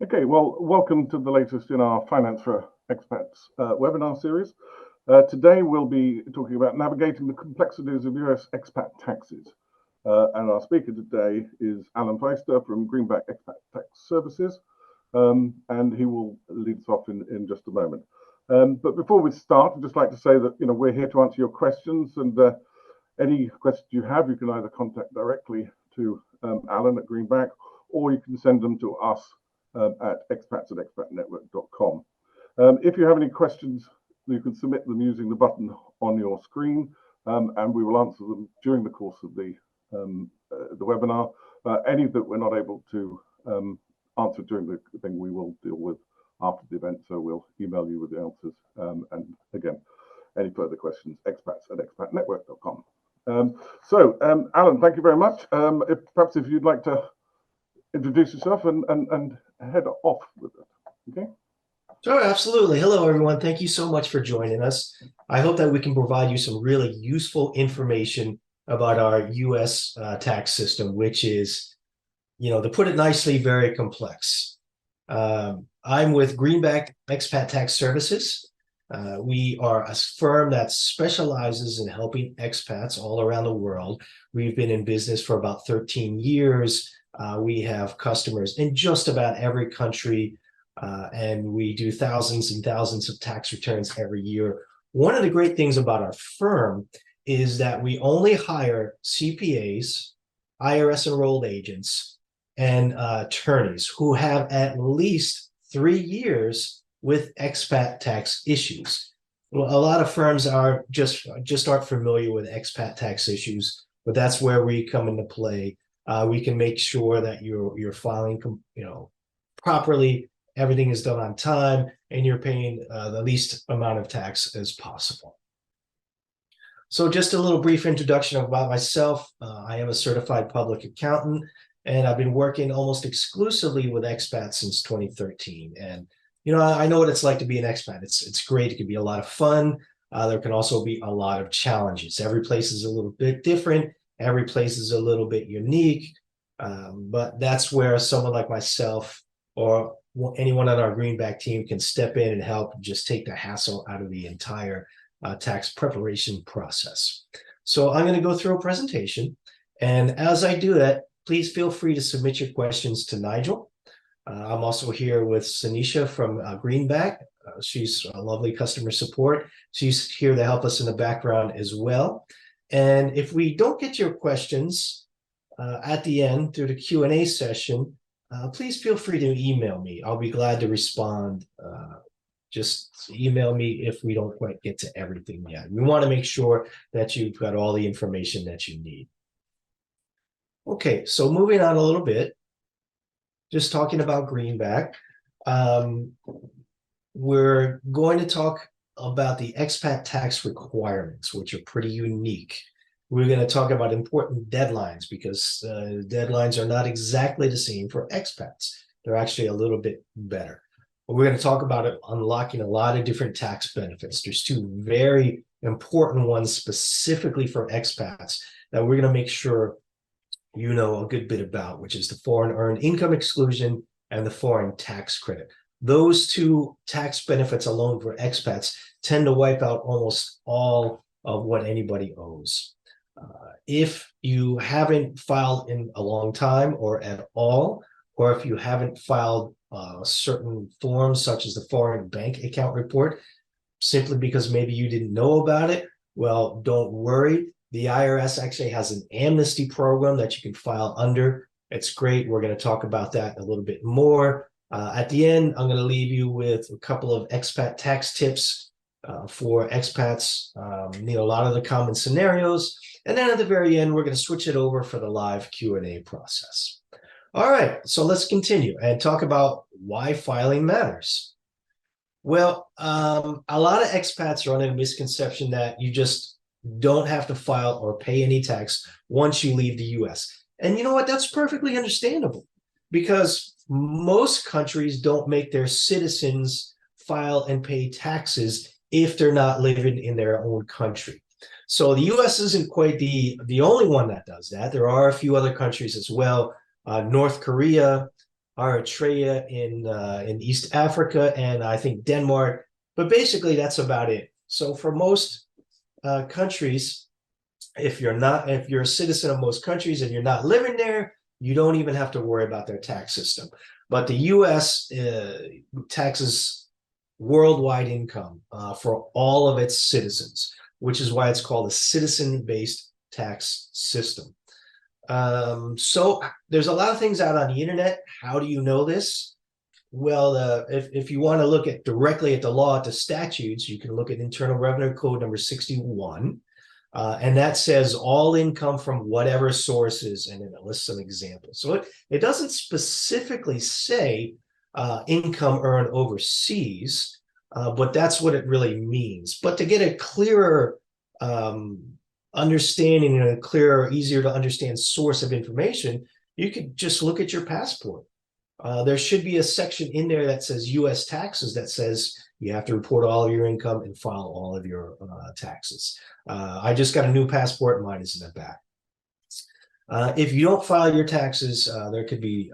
Okay, well, welcome to the latest in our Finance for Expats webinar series. Today we'll be talking about navigating the complexities of US expat taxes. And our speaker today is Alan Feister from Greenback Expat Tax Services, and he will lead us off in just a moment. But before we start, I'd just like to say that we're here to answer your questions, and any questions you have, you can either contact directly to Alan at Greenback, or you can send them to us at expats@expatnetwork.com. If you have any questions, you can submit them using the button on your screen, and we will answer them during the course of the webinar. Any that we're not able to answer during the thing, we will deal with after the event, so we'll email you with the answers. And again, any further questions, expats@expatnetwork.com. Alan, thank you very much. Perhaps if you'd like to introduce yourself and head off with it. Okay. Sure, absolutely. Hello, everyone. Thank you so much for joining us. I hope that we can provide you some really useful information about our U.S. tax system, which is, to put it nicely, very complex. I'm with Greenback Expat Tax Services. We are a firm that specializes in helping expats all around the world. We've been in business for about 13 years. We have customers in just about every country, and we do thousands and thousands of tax returns every year. One of the great things about our firm is that we only hire CPAs, IRS enrolled agents, and attorneys who have at least 3 years with expat tax issues. Well, a lot of firms are just aren't familiar with expat tax issues, but that's where we come into play. We can make sure that you're filing, properly, everything is done on time, and you're paying the least amount of tax as possible. So just a little brief introduction about myself. I am a certified public accountant, and I've been working almost exclusively with expats since 2013. And I know what it's like to be an expat. It's great. It can be a lot of fun. There can also be a lot of challenges. Every place is a little bit different. Every place is a little bit unique, but that's where someone like myself or anyone on our Greenback team can step in and help just take the hassle out of the entire tax preparation process. So I'm going to go through a presentation, and as I do that, please feel free to submit your questions to Nigel. I'm also here with Sanisha from Greenback. She's a lovely customer support. She's here to help us in the background as well. And if we don't get your questions at the end through the Q&A session, please feel free to email me. I'll be glad to respond. Just email me if we don't quite get to everything yet. We want to make sure that you've got all the information that you need. Okay, so moving on a little bit, just talking about Greenback. We're going to talk about the expat tax requirements, which are pretty unique. We're going to talk about important deadlines because deadlines are not exactly the same for expats. They're actually a little bit better. But we're going to talk about unlocking a lot of different tax benefits. There's two very important ones specifically for expats that we're going to make sure you know a good bit about, which is the foreign earned income exclusion and the foreign tax credit. Those two tax benefits alone for expats tend to wipe out almost all of what anybody owes. If you haven't filed in a long time or at all, or if you haven't filed certain forms such as the foreign bank account report, simply because maybe you didn't know about it, well, don't worry. The IRS actually has an amnesty program that you can file under. It's great. We're going to talk about that a little bit more. At the end, I'm going to leave you with a couple of expat tax tips for expats, a lot of the common scenarios. And then at the very end, we're going to switch it over for the live Q&A process. All right, so let's continue and talk about why filing matters. Well, a lot of expats are under a misconception that you just don't have to file or pay any tax once you leave the U.S. And you know what? That's perfectly understandable because most countries don't make their citizens file and pay taxes if they're not living in their own country. So the U.S. isn't quite the only one that does that. There are a few other countries as well. North Korea, Eritrea in East Africa, and I think Denmark. But basically, that's about it. So for most countries, if you're a citizen of most countries and you're not living there, you don't even have to worry about their tax system. But the U.S. Taxes worldwide income for all of its citizens, which is why it's called a citizen-based tax system. So there's a lot of things out on the internet. How do you know this? Well, if you want to look at directly at the law, at the statutes, you can look at Internal Revenue Code number 61. And that says all income from whatever sources, and then it lists some examples. So it doesn't specifically say income earned overseas, but that's what it really means. But to get a clearer understanding and a clearer, easier to understand source of information, you could just look at your passport. There should be a section in there that says U.S. taxes that says you have to report all of your income and file all of your taxes. I just got a new passport. Mine is in the back. If you don't file your taxes, there could be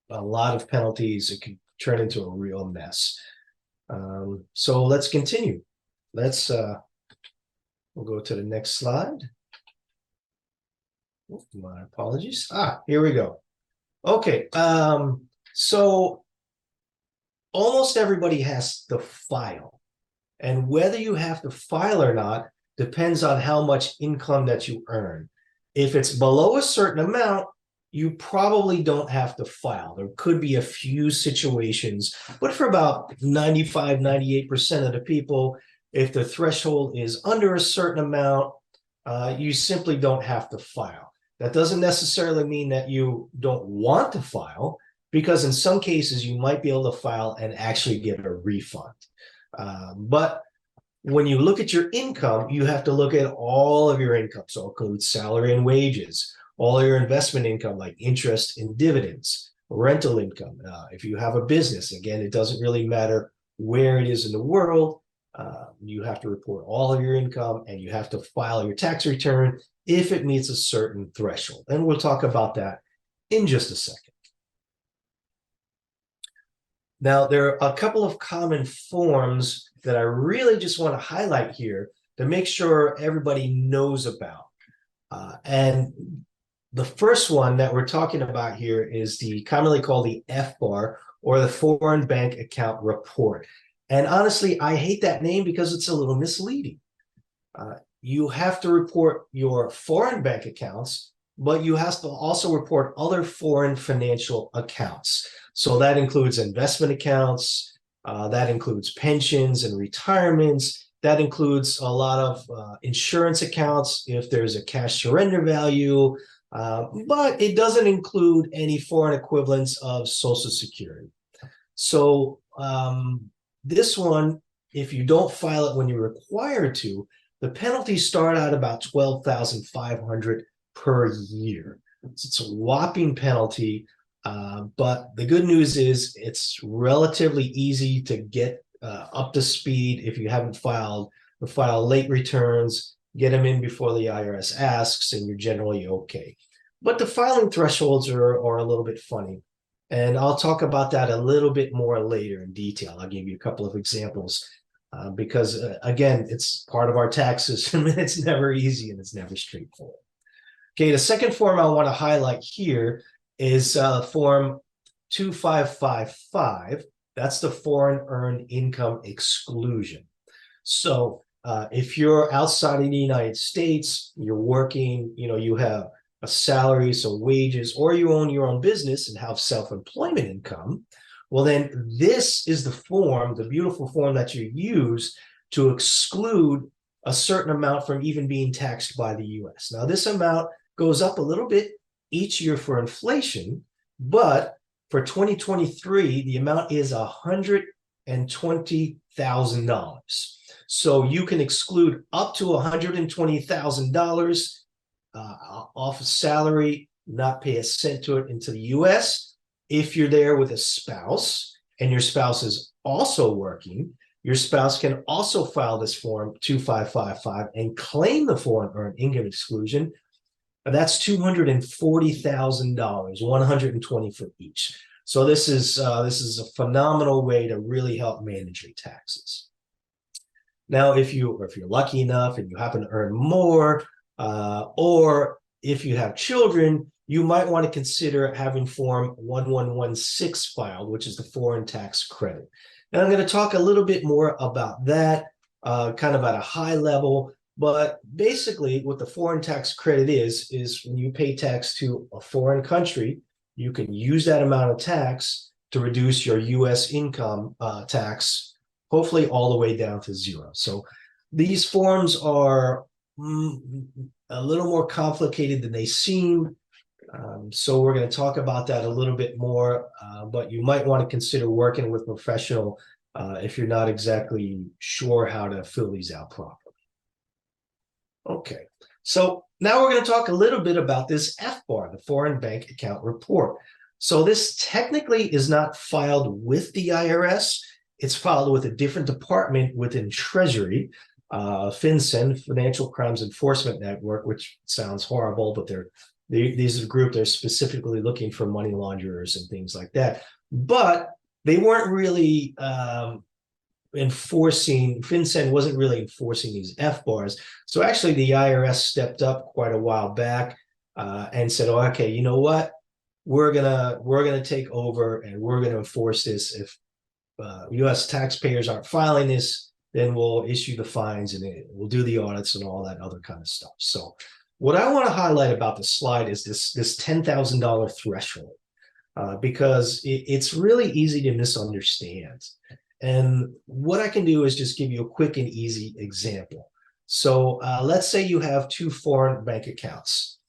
a lot of penalties. It could turn into a real mess. So let's continue. We'll go to the next slide. My apologies. Here we go. Okay, so almost everybody has to file, and whether you have to file or not depends on how much income that you earn. If it's below a certain amount, you probably don't have to file. There could be a few situations, but for about 95, 98% of the people, if the threshold is under a certain amount, you simply don't have to file. That doesn't necessarily mean that you don't want to file, because in some cases you might be able to file and actually get a refund. But when you look at your income, you have to look at all of your income. So it includes salary and wages, all your investment income like interest and dividends, rental income. If you have a business, again, it doesn't really matter where it is in the world. You have to report all of your income, and you have to file your tax return if it meets a certain threshold. And we'll talk about that in just a second. Now, there are a couple of common forms that I really just want to highlight here to make sure everybody knows about. And the first one that we're talking about here is the commonly called the FBAR, or the Foreign Bank Account Report. And honestly, I hate that name because it's a little misleading. You have to report your foreign bank accounts, but you have to also report other foreign financial accounts. So that includes investment accounts, that includes pensions and retirements, that includes a lot of insurance accounts if there's a cash surrender value, but it doesn't include any foreign equivalents of Social Security. So this one, if you don't file it when you're required to, the penalties start out about $12,500 per year. It's a whopping penalty, but the good news is it's relatively easy to get up to speed if you haven't filed. Or file late returns, get them in before the IRS asks, and you're generally okay. But the filing thresholds are a little bit funny. And I'll talk about that a little bit more later in detail. I'll give you a couple of examples because, again, it's part of our tax system, and it's never easy and it's never straightforward. Okay, the second form I want to highlight here is Form 2555. That's the Foreign Earned Income Exclusion. So if you're outside of the United States, you're working, you have a salary, so wages, or you own your own business and have self-employment income, well, then this is the form, the beautiful form that you use to exclude a certain amount from even being taxed by the U.S. Now, this amount goes up a little bit each year for inflation, but for 2023, the amount is $120,000. So you can exclude up to $120,000 off a salary, not pay a cent to it into the U.S. If you're there with a spouse and your spouse is also working, your spouse can also file this form 2555 and claim the foreign earned income exclusion. That's $240,000, $120 for each. So this is a phenomenal way to really help manage your taxes. Now, if you're lucky enough and you happen to earn more, or if you have children, you might want to consider having Form 1116 filed, which is the foreign tax credit. And I'm going to talk a little bit more about that, kind of at a high level. But basically, what the foreign tax credit is when you pay tax to a foreign country, you can use that amount of tax to reduce your U.S. income tax, hopefully all the way down to zero. So these forms are a little more complicated than they seem. So we're going to talk about that a little bit more, but you might want to consider working with a professional if you're not exactly sure how to fill these out properly. Okay, so now we're going to talk a little bit about this FBAR, the Foreign Bank Account Report. So this technically is not filed with the IRS. It's filed with a different department within Treasury, FinCEN, Financial Crimes Enforcement Network, which sounds horrible, but these are a group, they're specifically looking for money launderers and things like that. But they weren't really FinCEN wasn't really enforcing these FBARs. So actually the IRS stepped up quite a while back and said, oh, okay, you know what? We're gonna take over and we're gonna enforce this. If US taxpayers aren't filing this, then we'll issue the fines and we'll do the audits and all that other kind of stuff. So what I want to highlight about the slide is this $10,000 threshold, because it's really easy to misunderstand. And what I can do is just give you a quick and easy example. So let's say you have two foreign bank accounts.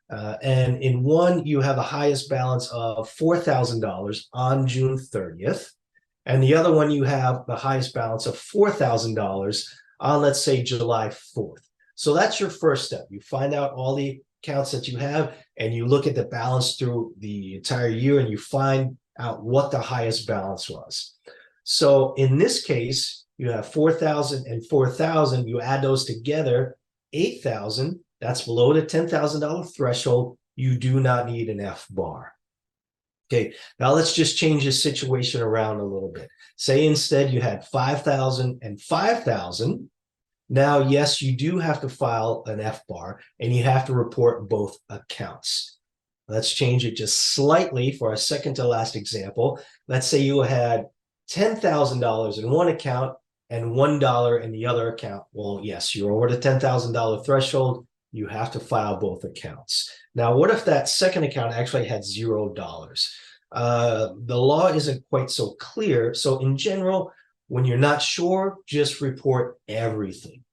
And in one, you have the highest balance of $4,000 on June 30th. And the other one, you have the highest balance of $4,000 on, let's say, July 4th. So that's your first step. You find out all the accounts that you have, and you look at the balance through the entire year, and you find out what the highest balance was. So in this case, you have 4,000 and 4,000. You add those together, 8,000. That's below the $10,000 threshold. You do not need an FBAR. Okay, now let's just change the situation around a little bit. Say instead you had 5,000 and 5,000. Now, yes, you do have to file an FBAR and you have to report both accounts. Let's change it just slightly for our second to last example. Let's say you had $10,000 in one account and $1 in the other account. Well, yes, you're over the $10,000 threshold. You have to file both accounts. Now, what if that second account actually had $0? The law isn't quite so clear. So in general, when you're not sure, just report everything.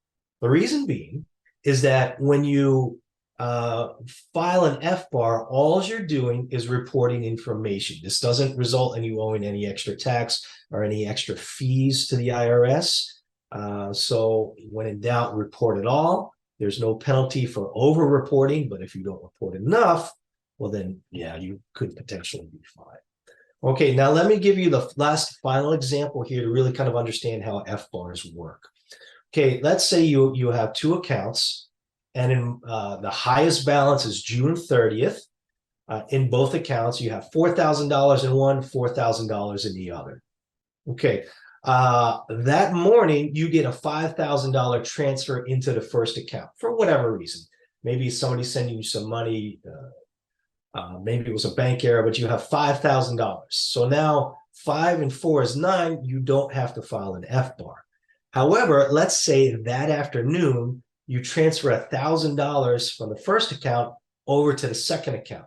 The reason being is that when you file an FBAR, all you're doing is reporting information. This doesn't result in you owing any extra tax or any extra fees to the IRS. So when in doubt, report it all. There's no penalty for over-reporting, but if you don't report enough, well then, yeah, you could potentially be fined. Okay, now let me give you the last final example here to really kind of understand how FBARs work. Okay, let's say you have two accounts, and in the highest balance is June 30th. In both accounts, you have $4,000 in one, $4,000 in the other. Okay, that morning, you get a $5,000 transfer into the first account for whatever reason. Maybe somebody's sending you some money, maybe it was a bank error, but you have $5,000. So now 5 and 4 is 9. You don't have to file an FBAR. However, let's say that afternoon, you transfer $1,000 from the first account over to the second account.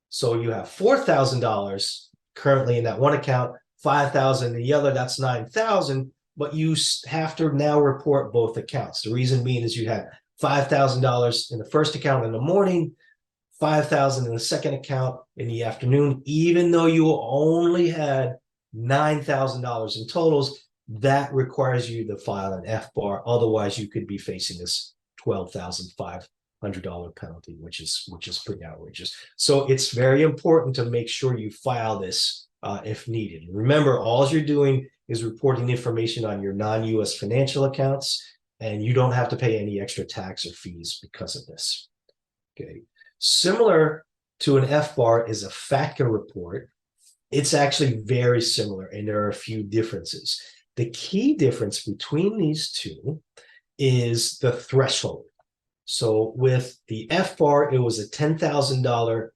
So you have $4,000 currently in that one account, 5,000 in the other, that's 9,000, but you have to now report both accounts. The reason being is you had $5,000 in the first account in the morning, 5,000 in the second account in the afternoon, even though you only had $9,000 in totals. That requires you to file an FBAR. Otherwise, you could be facing this $12,500 penalty, which is pretty outrageous. So it's very important to make sure you file this if needed. Remember, all you're doing is reporting information on your non-US financial accounts, and you don't have to pay any extra tax or fees because of this. Okay. Similar to an FBAR is a FATCA report. It's actually very similar, and there are a few differences. The key difference between these two is the threshold. So with the FBAR, it was a $10,000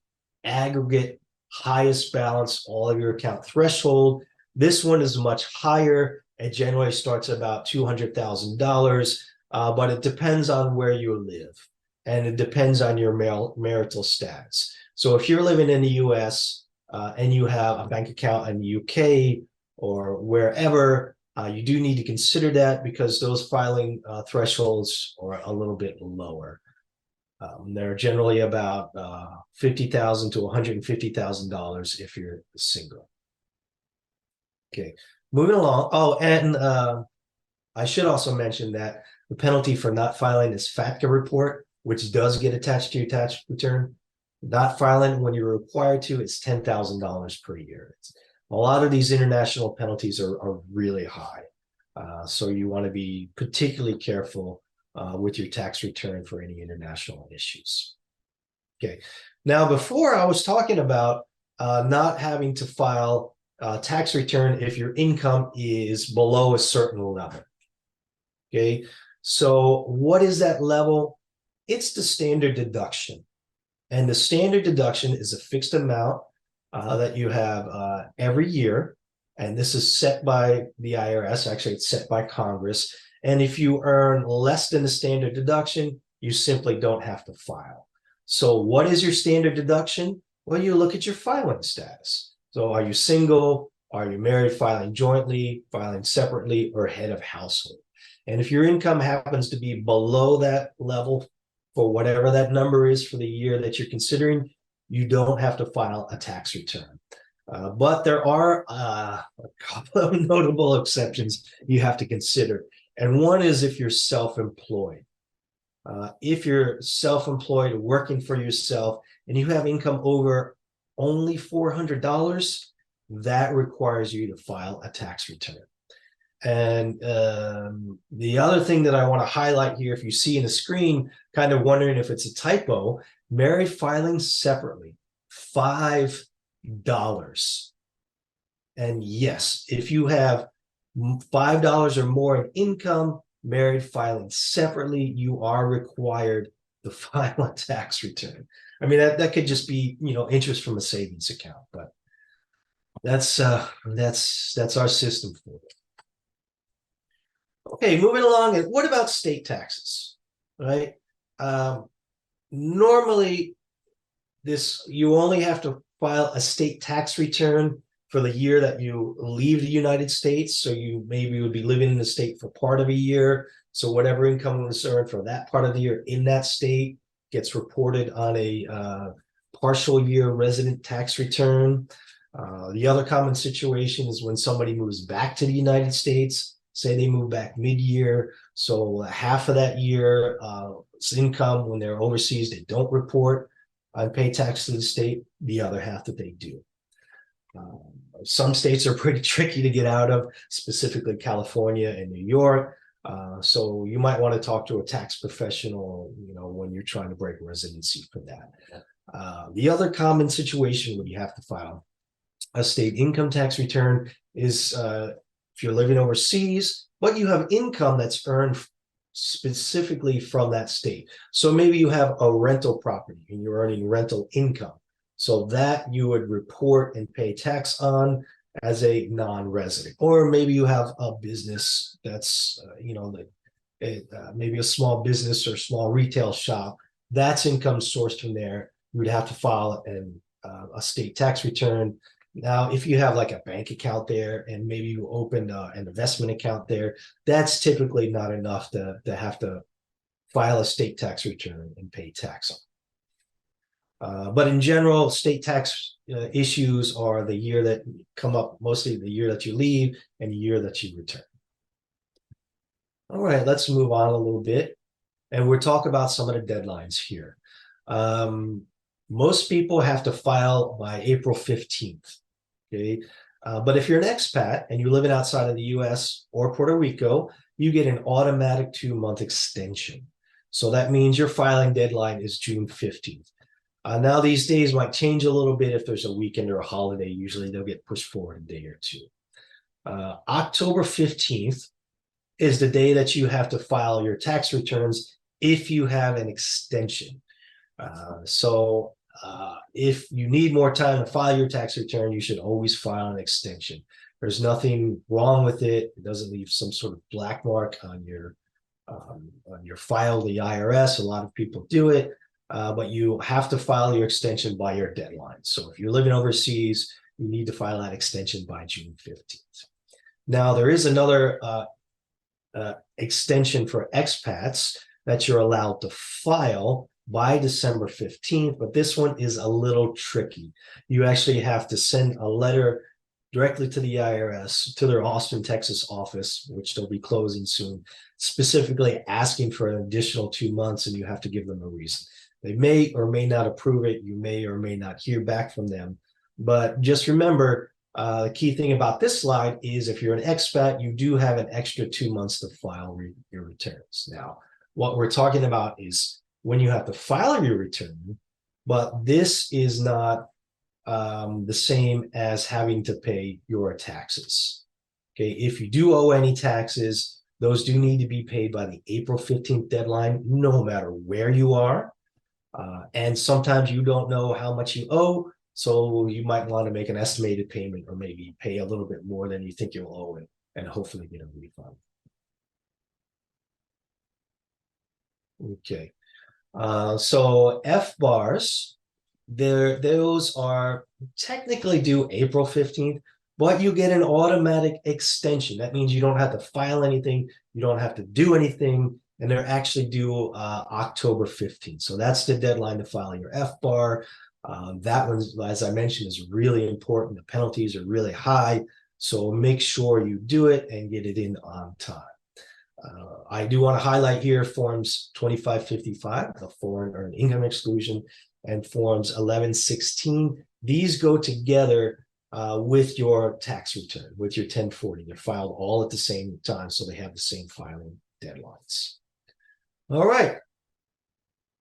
aggregate highest balance, all of your account threshold. This one is much higher. It generally starts about $200,000, but it depends on where you live, and it depends on your marital status. So if you're living in the US and you have a bank account in the UK or wherever, you do need to consider that because those filing thresholds are a little bit lower. They're generally about $50,000 to $150,000 if you're single. Okay, moving along. Oh, and I should also mention that the penalty for not filing is FATCA report, which does get attached to your tax return. Not filing when you're required to, it's $10,000 per year. A lot of these international penalties are really high. So you want to be particularly careful with your tax return for any international issues. Okay. Now, before I was talking about not having to file a tax return if your income is below a certain level. Okay. So what is that level? It's the standard deduction. And the standard deduction is a fixed amount that you have every year. And this is set by the IRS. Actually, it's set by Congress. And if you earn less than the standard deduction, you simply don't have to file. So what is your standard deduction? Well, you look at your filing status. So are you single? Are you married, filing jointly, filing separately, or head of household? And if your income happens to be below that level for whatever that number is for the year that you're considering, you don't have to file a tax return. But there are a couple of notable exceptions you have to consider. And one is if you're self-employed. If you're self-employed, working for yourself, and you have income over only $400, that requires you to file a tax return. And the other thing that I want to highlight here, if you see in the screen, kind of wondering if it's a typo, married filing separately, $5. And yes, if you have $5 or more in income, married filing separately, you are required to file a tax return. I mean, that could just be, interest from a savings account, but that's our system for it. Okay, moving along. And what about state taxes, right? Normally, you only have to file a state tax return for the year that you leave the United States. So you maybe would be living in the state for part of a year. So whatever income was earned for that part of the year in that state gets reported on a partial year resident tax return. The other common situation is when somebody moves back to the United States. Say they move back mid-year, so half of that year income when they're overseas, they don't report and pay tax to the state, the other half that they do. Some states are pretty tricky to get out of, specifically California and New York. So you might want to talk to a tax professional, when you're trying to break residency for that. The other common situation when you have to file a state income tax return is if you're living overseas, but you have income that's earned specifically from that state. So maybe you have a rental property and you're earning rental income. So that you would report and pay tax on as a non-resident. Or maybe you have a business that's, maybe a small business or small retail shop. That's income sourced from there. You would have to file a state tax return. Now, if you have like a bank account there and maybe you opened an investment account there, that's typically not enough to have to file a state tax return and pay tax on. But in general, state tax issues are the year that come up, mostly the year that you leave and the year that you return. All right, let's move on a little bit. And we'll talk about some of the deadlines here. Most people have to file by April 15th. Okay. But if you're an expat and you're living outside of the US or Puerto Rico, you get an automatic 2-month extension. So that means your filing deadline is June 15th. Now, these days might change a little bit if there's a weekend or a holiday. Usually they'll get pushed forward a day or two. October 15th is the day that you have to file your tax returns if you have an extension. If you need more time to file your tax return, you should always file an extension. There's nothing wrong with it. It doesn't leave some sort of black mark on your file to the IRS. A lot of people do it, but you have to file your extension by your deadline. So if you're living overseas, you need to file that extension by June 15th. Now, there is another extension for expats that you're allowed to file by December 15th, but this one is a little tricky. You actually have to send a letter directly to the IRS, to their Austin, Texas office, which they'll be closing soon, specifically asking for an additional 2 months, and you have to give them a reason. They may or may not approve it. You may or may not hear back from them. But just remember, the key thing about this slide is if you're an expat, you do have an extra 2 months to file your returns. Now, what we're talking about is when you have to file your return, but this is not the same as having to pay your taxes. Okay, if you do owe any taxes, those do need to be paid by the April 15th deadline, no matter where you are. And sometimes you don't know how much you owe, so you might want to make an estimated payment or maybe pay a little bit more than you think you'll owe and hopefully get a refund. Okay, so FBARs, those are technically due April 15th, but you get an automatic extension. That means you don't have to file anything, you don't have to do anything, and they're actually due October 15th. So that's the deadline to file your FBAR. That one, as I mentioned, is really important. The penalties are really high, so make sure you do it and get it in on time. I do want to highlight here forms 2555, the foreign earned income exclusion, and forms 1116. These go together with your tax return, with your 1040. They're filed all at the same time, so they have the same filing deadlines. All right,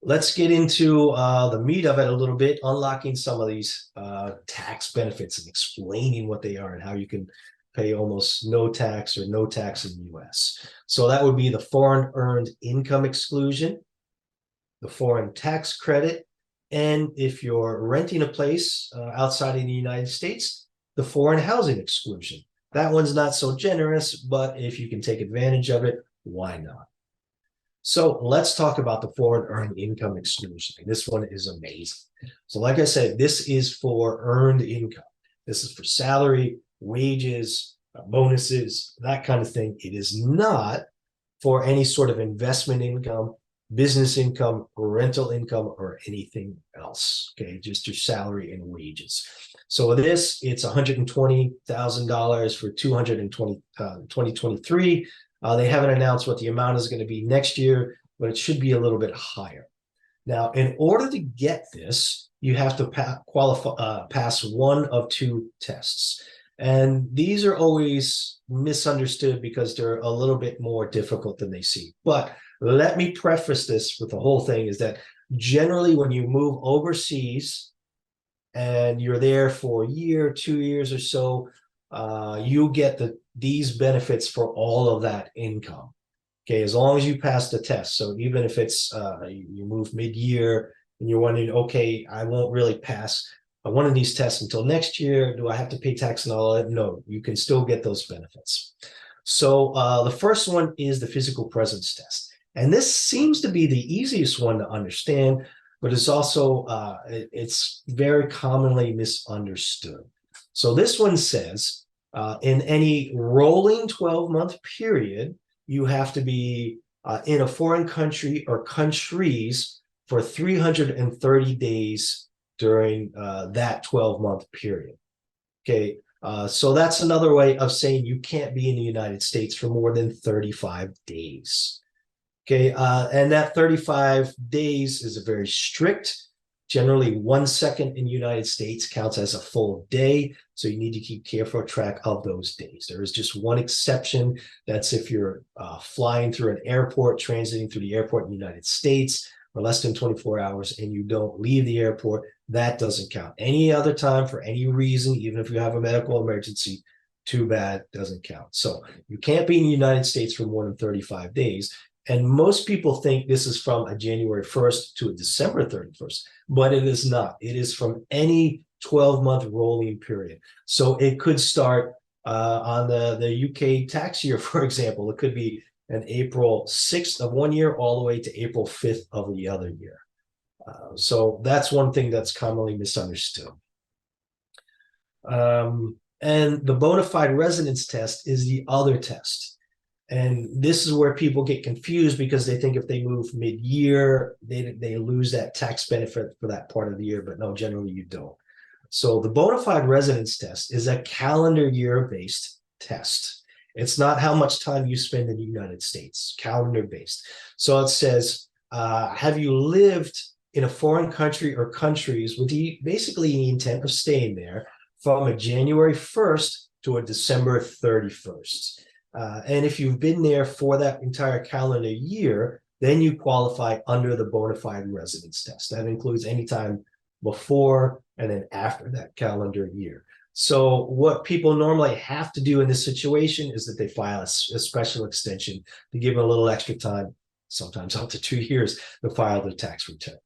let's get into the meat of it a little bit, unlocking some of these tax benefits and explaining what they are and how you can pay almost no tax or no tax in the US. So that would be the foreign earned income exclusion, the foreign tax credit, and if you're renting a place outside of the United States, the foreign housing exclusion. That one's not so generous, but if you can take advantage of it, why not? So let's talk about the foreign earned income exclusion. This one is amazing. So like I said, this is for earned income. This is for salary, wages, bonuses, that kind of thing. It is not for any sort of investment income, business income, rental income, or anything else. Okay, just your salary and wages. So this, it's $120,000 for 2023. They haven't announced what the amount is going to be next year, but it should be a little bit higher. Now, in order to get this, you have to pass one of two tests. And these are always misunderstood because they're a little bit more difficult than they seem. But let me preface this with the whole thing is that generally when you move overseas and you're there for a year, 2 years or so, you get these benefits for all of that income. Okay, as long as you pass the test. So even if it's you move mid-year and you're wondering, okay, I won't really pass one of these tests until next year. Do I have to pay tax and all that? No, you can still get those benefits. So the first one is the physical presence test. And this seems to be the easiest one to understand, but it's also, it's very commonly misunderstood. So this one says, in any rolling 12-month period, you have to be in a foreign country or countries for 330 days during that 12-month period. Okay, so that's another way of saying you can't be in the United States for more than 35 days. Okay, and that 35 days is a very strict. Generally, 1 second in the United States counts as a full day, so you need to keep careful track of those days. There is just one exception. That's if you're flying through an airport, transiting through the airport in the United States. or less than 24 hours and you don't leave the airport, that doesn't count. Any other time for any reason, even if you have a medical emergency, too bad, doesn't count. So you can't be in the United States for more than 35 days. And most people think this is from a January 1st to a December 31st, but it is not. It is from any 12-month rolling period. So it could start on the UK tax year, for example. It could be an April 6th of one year all the way to April 5th of the other year. So that's one thing that's commonly misunderstood. And the bona fide residence test is the other test. And this is where people get confused because they think if they move mid-year, they lose that tax benefit for that part of the year, but no, generally you don't. So the bona fide residence test is a calendar year-based test. It's not how much time you spend in the United States, calendar-based. So it says, have you lived in a foreign country or countries with basically the intent of staying there from a January 1st to a December 31st. And if you've been there for that entire calendar year, then you qualify under the bona fide residence test. That includes any time before and then after that calendar year. So what people normally have to do in this situation is that they file a special extension to give them a little extra time, sometimes up to 2 years, to file their tax return.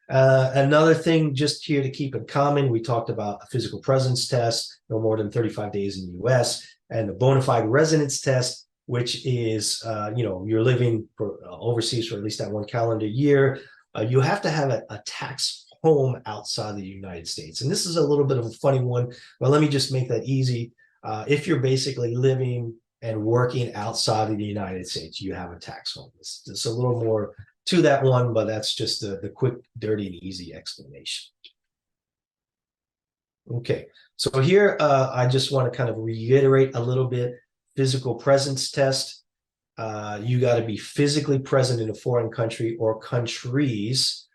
Another thing just here to keep in common, we talked about a physical presence test, no more than 35 days in the US, and the bona fide residence test, which is, you're living overseas for at least that one calendar year. You have to have a tax home outside the United States. And this is a little bit of a funny one, but let me just make that easy. If you're basically living and working outside of the United States, you have a tax home. It's a little more to that one, but that's just the quick, dirty, and easy explanation. Okay, so here I just want to kind of reiterate a little bit. Physical presence test. You got to be physically present in a foreign country or countries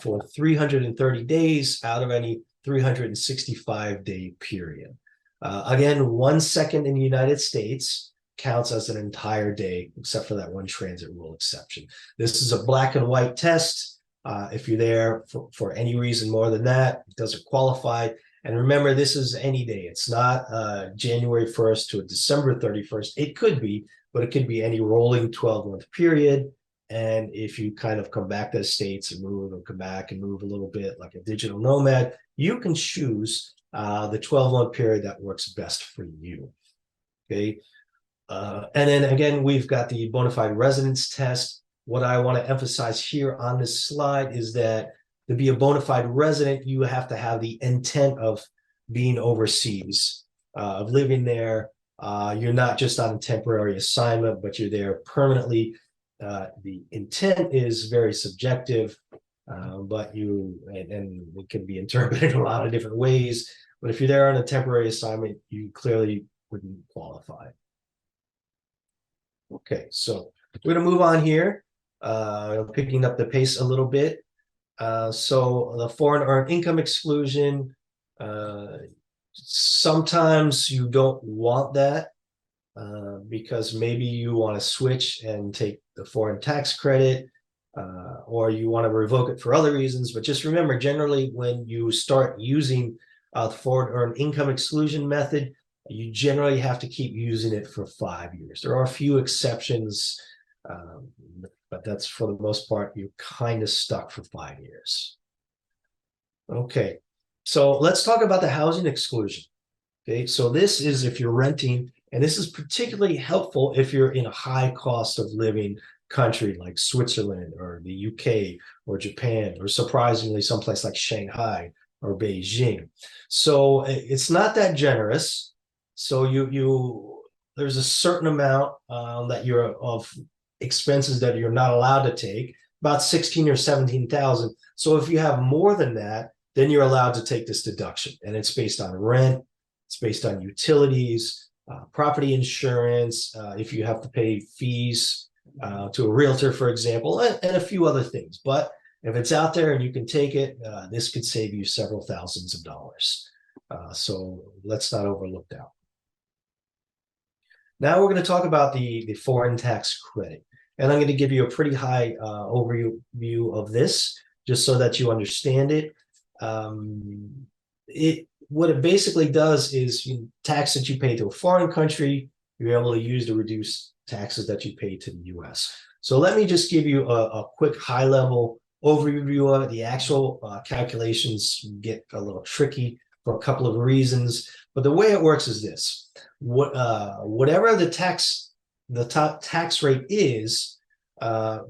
for 330 days out of any 365-day period. Again, 1 second in the United States counts as an entire day, except for that one transit rule exception. This is a black and white test. If you're there for any reason more than that, it doesn't qualify. And remember, this is any day. It's not January 1st to a December 31st. It could be, but it could be any rolling 12-month period. And if you kind of come back to the States and move and come back and move a little bit like a digital nomad, you can choose the 12-month period that works best for you. Okay. And then again, we've got the bona fide residence test. What I want to emphasize here on this slide is that to be a bona fide resident, you have to have the intent of being overseas, of living there. You're not just on a temporary assignment, but you're there permanently. The intent is very subjective, but and it can be interpreted in a lot of different ways. But if you're there on a temporary assignment, you clearly wouldn't qualify. Okay, so we're going to move on here, picking up the pace a little bit. So the foreign earned income exclusion, sometimes you don't want that because maybe you want to switch and take the foreign tax credit, or you want to revoke it for other reasons. But just remember, generally, when you start using the foreign earned income exclusion method, you generally have to keep using it for 5 years. There are a few exceptions, but that's for the most part, you're kind of stuck for 5 years. Okay, so let's talk about the housing exclusion. Okay, so this is if you're renting, and this is particularly helpful if you're in a high cost of living country like Switzerland or the UK or Japan, or surprisingly, someplace like Shanghai or Beijing. So it's not that generous. So there's a certain amount that you're of expenses that you're not allowed to take, about 16 or 17,000. So if you have more than that, then you're allowed to take this deduction, and it's based on rent, it's based on utilities, property insurance, if you have to pay fees to a realtor, for example, and a few other things. But if it's out there and you can take it, this could save you several thousands of dollars. So let's not overlook that. Now we're going to talk about the foreign tax credit. And I'm going to give you a pretty high overview of this, just so that you understand it. What it basically does is tax that you pay to a foreign country, you're able to use to reduce taxes that you pay to the US. So let me just give you a quick high-level overview of it. The actual calculations get a little tricky for a couple of reasons, but the way it works is this: whatever the top tax rate is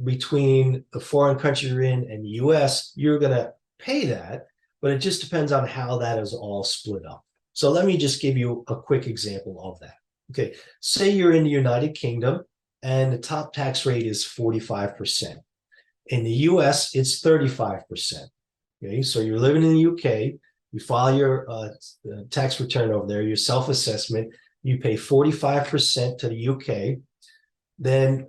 between the foreign country you're in and the US, you're going to pay that, but it just depends on how that is all split up. So let me just give you a quick example of that. Okay, say you're in the United Kingdom and the top tax rate is 45%. In the US, it's 35%. Okay, so you're living in the UK, you file your tax return over there, your self-assessment, you pay 45% to the UK. Then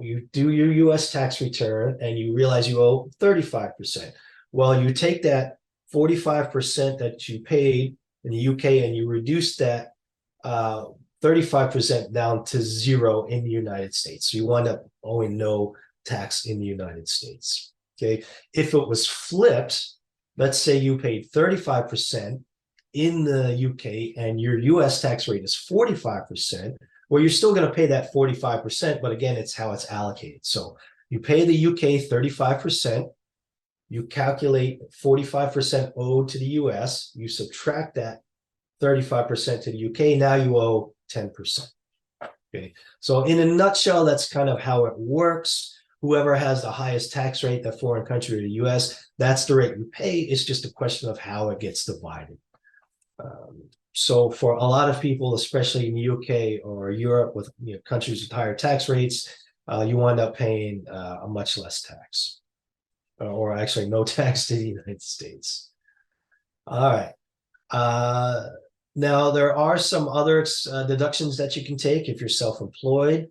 you do your US tax return and you realize you owe 35%. Well, you take that 45% that you paid in the UK and you reduce that 35% down to zero in the United States. So you wind up owing no tax in the United States. Okay. If it was flipped, let's say you paid 35% in the UK and your US tax rate is 45%, well, you're still going to pay that 45%, but again, it's how it's allocated. So you pay the UK 35%, you calculate 45% owed to the US, you subtract that 35% to the UK, now you owe 10%. Okay, so in a nutshell, that's kind of how it works. Whoever has the highest tax rate, that foreign country or the US, that's the rate you pay. It's just a question of how it gets divided. So for a lot of people, especially in the UK or Europe with countries with higher tax rates, you wind up paying a much less tax, or actually no tax to the United States. All right. Now, there are some other deductions that you can take if you're self-employed.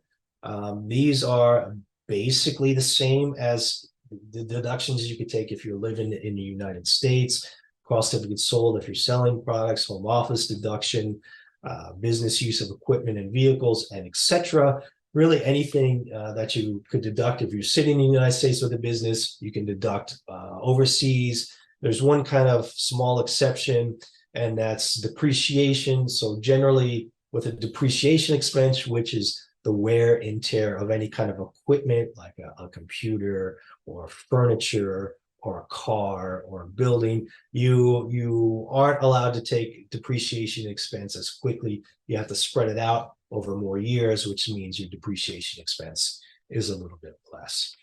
These are basically the same as the deductions you could take if you're living in the United States. Cost of goods sold if you're selling products, home office deduction, business use of equipment and vehicles, and etc. Really anything that you could deduct if you're sitting in the United States with a business, you can deduct overseas. There's one kind of small exception, and that's depreciation. So generally with a depreciation expense, which is the wear and tear of any kind of equipment like a computer or furniture or a car or a building, you aren't allowed to take depreciation expense as quickly. You have to spread it out over more years, which means your depreciation expense is a little bit less.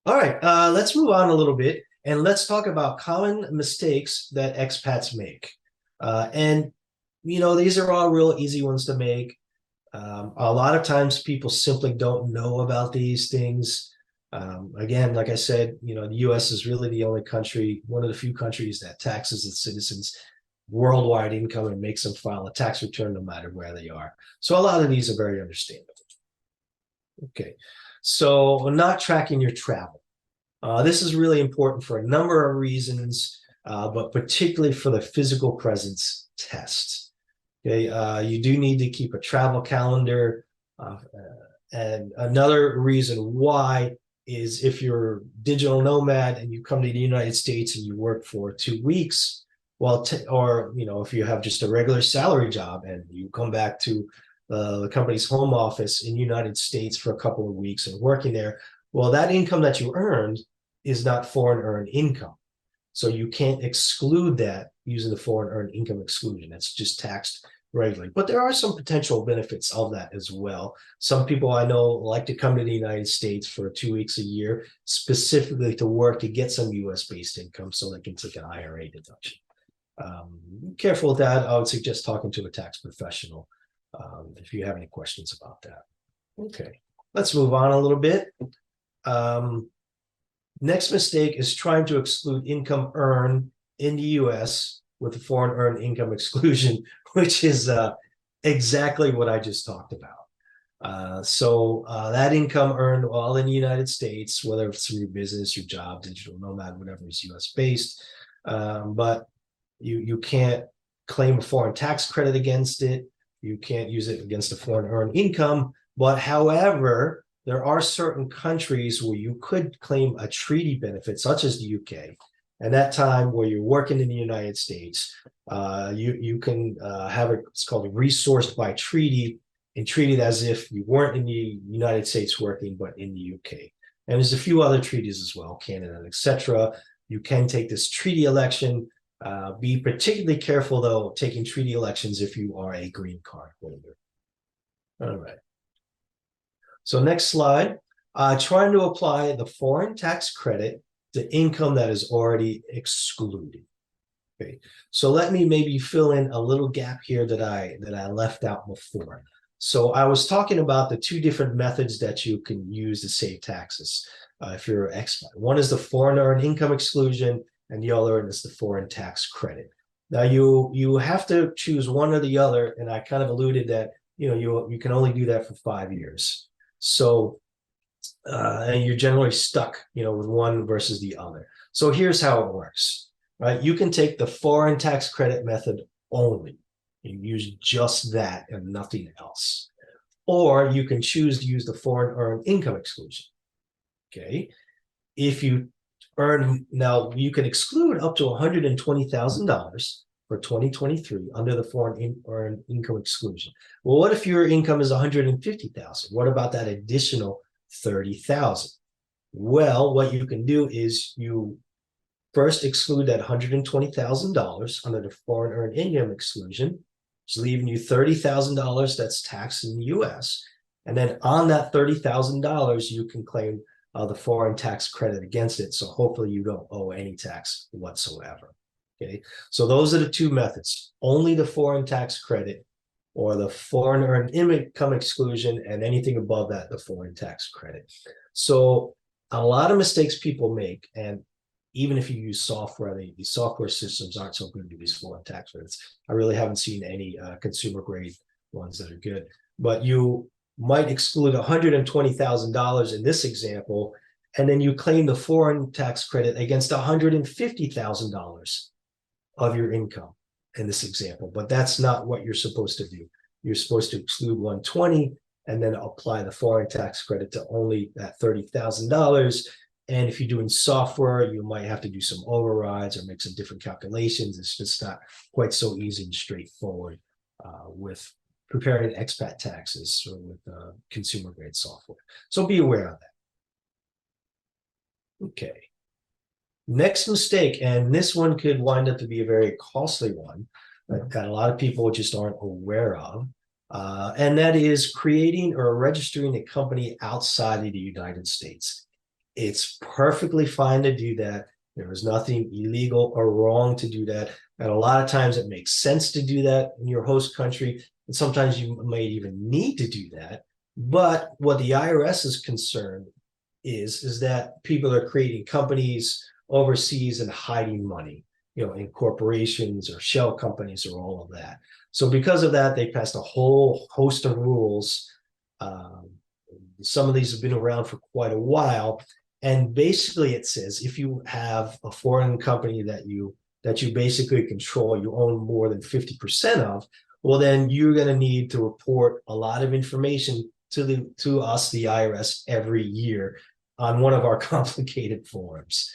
All right, let's move on a little bit and let's talk about common mistakes that expats make. And these are all real easy ones to make. A lot of times people simply don't know about these things. Again, like I said, the US is really the only country, one of the few countries that taxes its citizens worldwide income and makes them file a tax return no matter where they are. So a lot of these are very understandable. Okay, so not tracking your travel. This is really important for a number of reasons, but particularly for the physical presence test. Okay, you do need to keep a travel calendar. And another reason why is if you're a digital nomad and you come to the United States and you work for 2 weeks, or if you have just a regular salary job and you come back to the company's home office in the United States for a couple of weeks and working there, well, that income that you earned is not foreign earned income. So you can't exclude that using the foreign earned income exclusion. It's just taxed regularly. But there are some potential benefits of that as well. Some people I know like to come to the United States for 2 weeks a year, specifically to work to get some US-based income so they can take an IRA deduction. Careful with that. I would suggest talking to a tax professional if you have any questions about that. Okay, let's move on a little bit. Next mistake is trying to exclude income earned in the US with the foreign earned income exclusion, which is exactly what I just talked about. So that income earned while in the United States, whether it's through your business, your job, digital nomad, whatever is US based, but you can't claim a foreign tax credit against it. You can't use it against a foreign earned income. But however, there are certain countries where you could claim a treaty benefit, such as the UK. And that time where you're working in the United States, you can have it's called resourced by treaty and treated as if you weren't in the United States working, but in the UK. And there's a few other treaties as well, Canada, etc. You can take this treaty election. Be particularly careful, though, taking treaty elections if you are a green card holder. All right. So next slide, trying to apply the foreign tax credit to income that is already excluded. Okay, so let me maybe fill in a little gap here that I left out before. So I was talking about the two different methods that you can use to save taxes if you're an expat. One is the foreign earned income exclusion, and the other is the foreign tax credit. Now you have to choose one or the other, and I kind of alluded that you can only do that for 5 years. So and you're generally stuck, with one versus the other. So here's how it works, right? You can take the foreign tax credit method only and use just that and nothing else. Or you can choose to use the foreign earned income exclusion. Okay. If you now you can exclude up to $120,000 for 2023 under the foreign earned income exclusion. Well, what if your income is $150,000? What about that additional $30,000? Well, what you can do is you first exclude that $120,000 under the foreign earned income exclusion, which is leaving you $30,000 that's taxed in the US. And then on that $30,000, you can claim the foreign tax credit against it. So hopefully you don't owe any tax whatsoever. Okay, so those are the two methods: only the foreign tax credit, or the foreign earned income exclusion, and anything above that, the foreign tax credit. So a lot of mistakes people make, and even if you use software, the software systems aren't so good to these foreign tax credits. I really haven't seen any consumer grade ones that are good. But you might exclude $120,000 in this example, and then you claim the foreign tax credit against $150,000 of your income in this example. But that's not what you're supposed to do. You're supposed to exclude 120 and then apply the foreign tax credit to only that $30,000. And if you're doing software, you might have to do some overrides or make some different calculations. It's just not quite so easy and straightforward with preparing expat taxes or with consumer grade software. So be aware of that. Okay. Next mistake, and this one could wind up to be a very costly one that a lot of people just aren't aware of, and that is creating or registering a company outside of the United States. It's perfectly fine to do that. There is nothing illegal or wrong to do that. And a lot of times it makes sense to do that in your host country. And sometimes you may even need to do that. But what the IRS is concerned is that people are creating companies overseas and hiding money, in corporations or shell companies or all of that. So because of that, they passed a whole host of rules. Some of these have been around for quite a while. And basically it says if you have a foreign company that you basically control, you own more than 50% of, well, then you're going to need to report a lot of information to us, the IRS, every year on one of our complicated forms.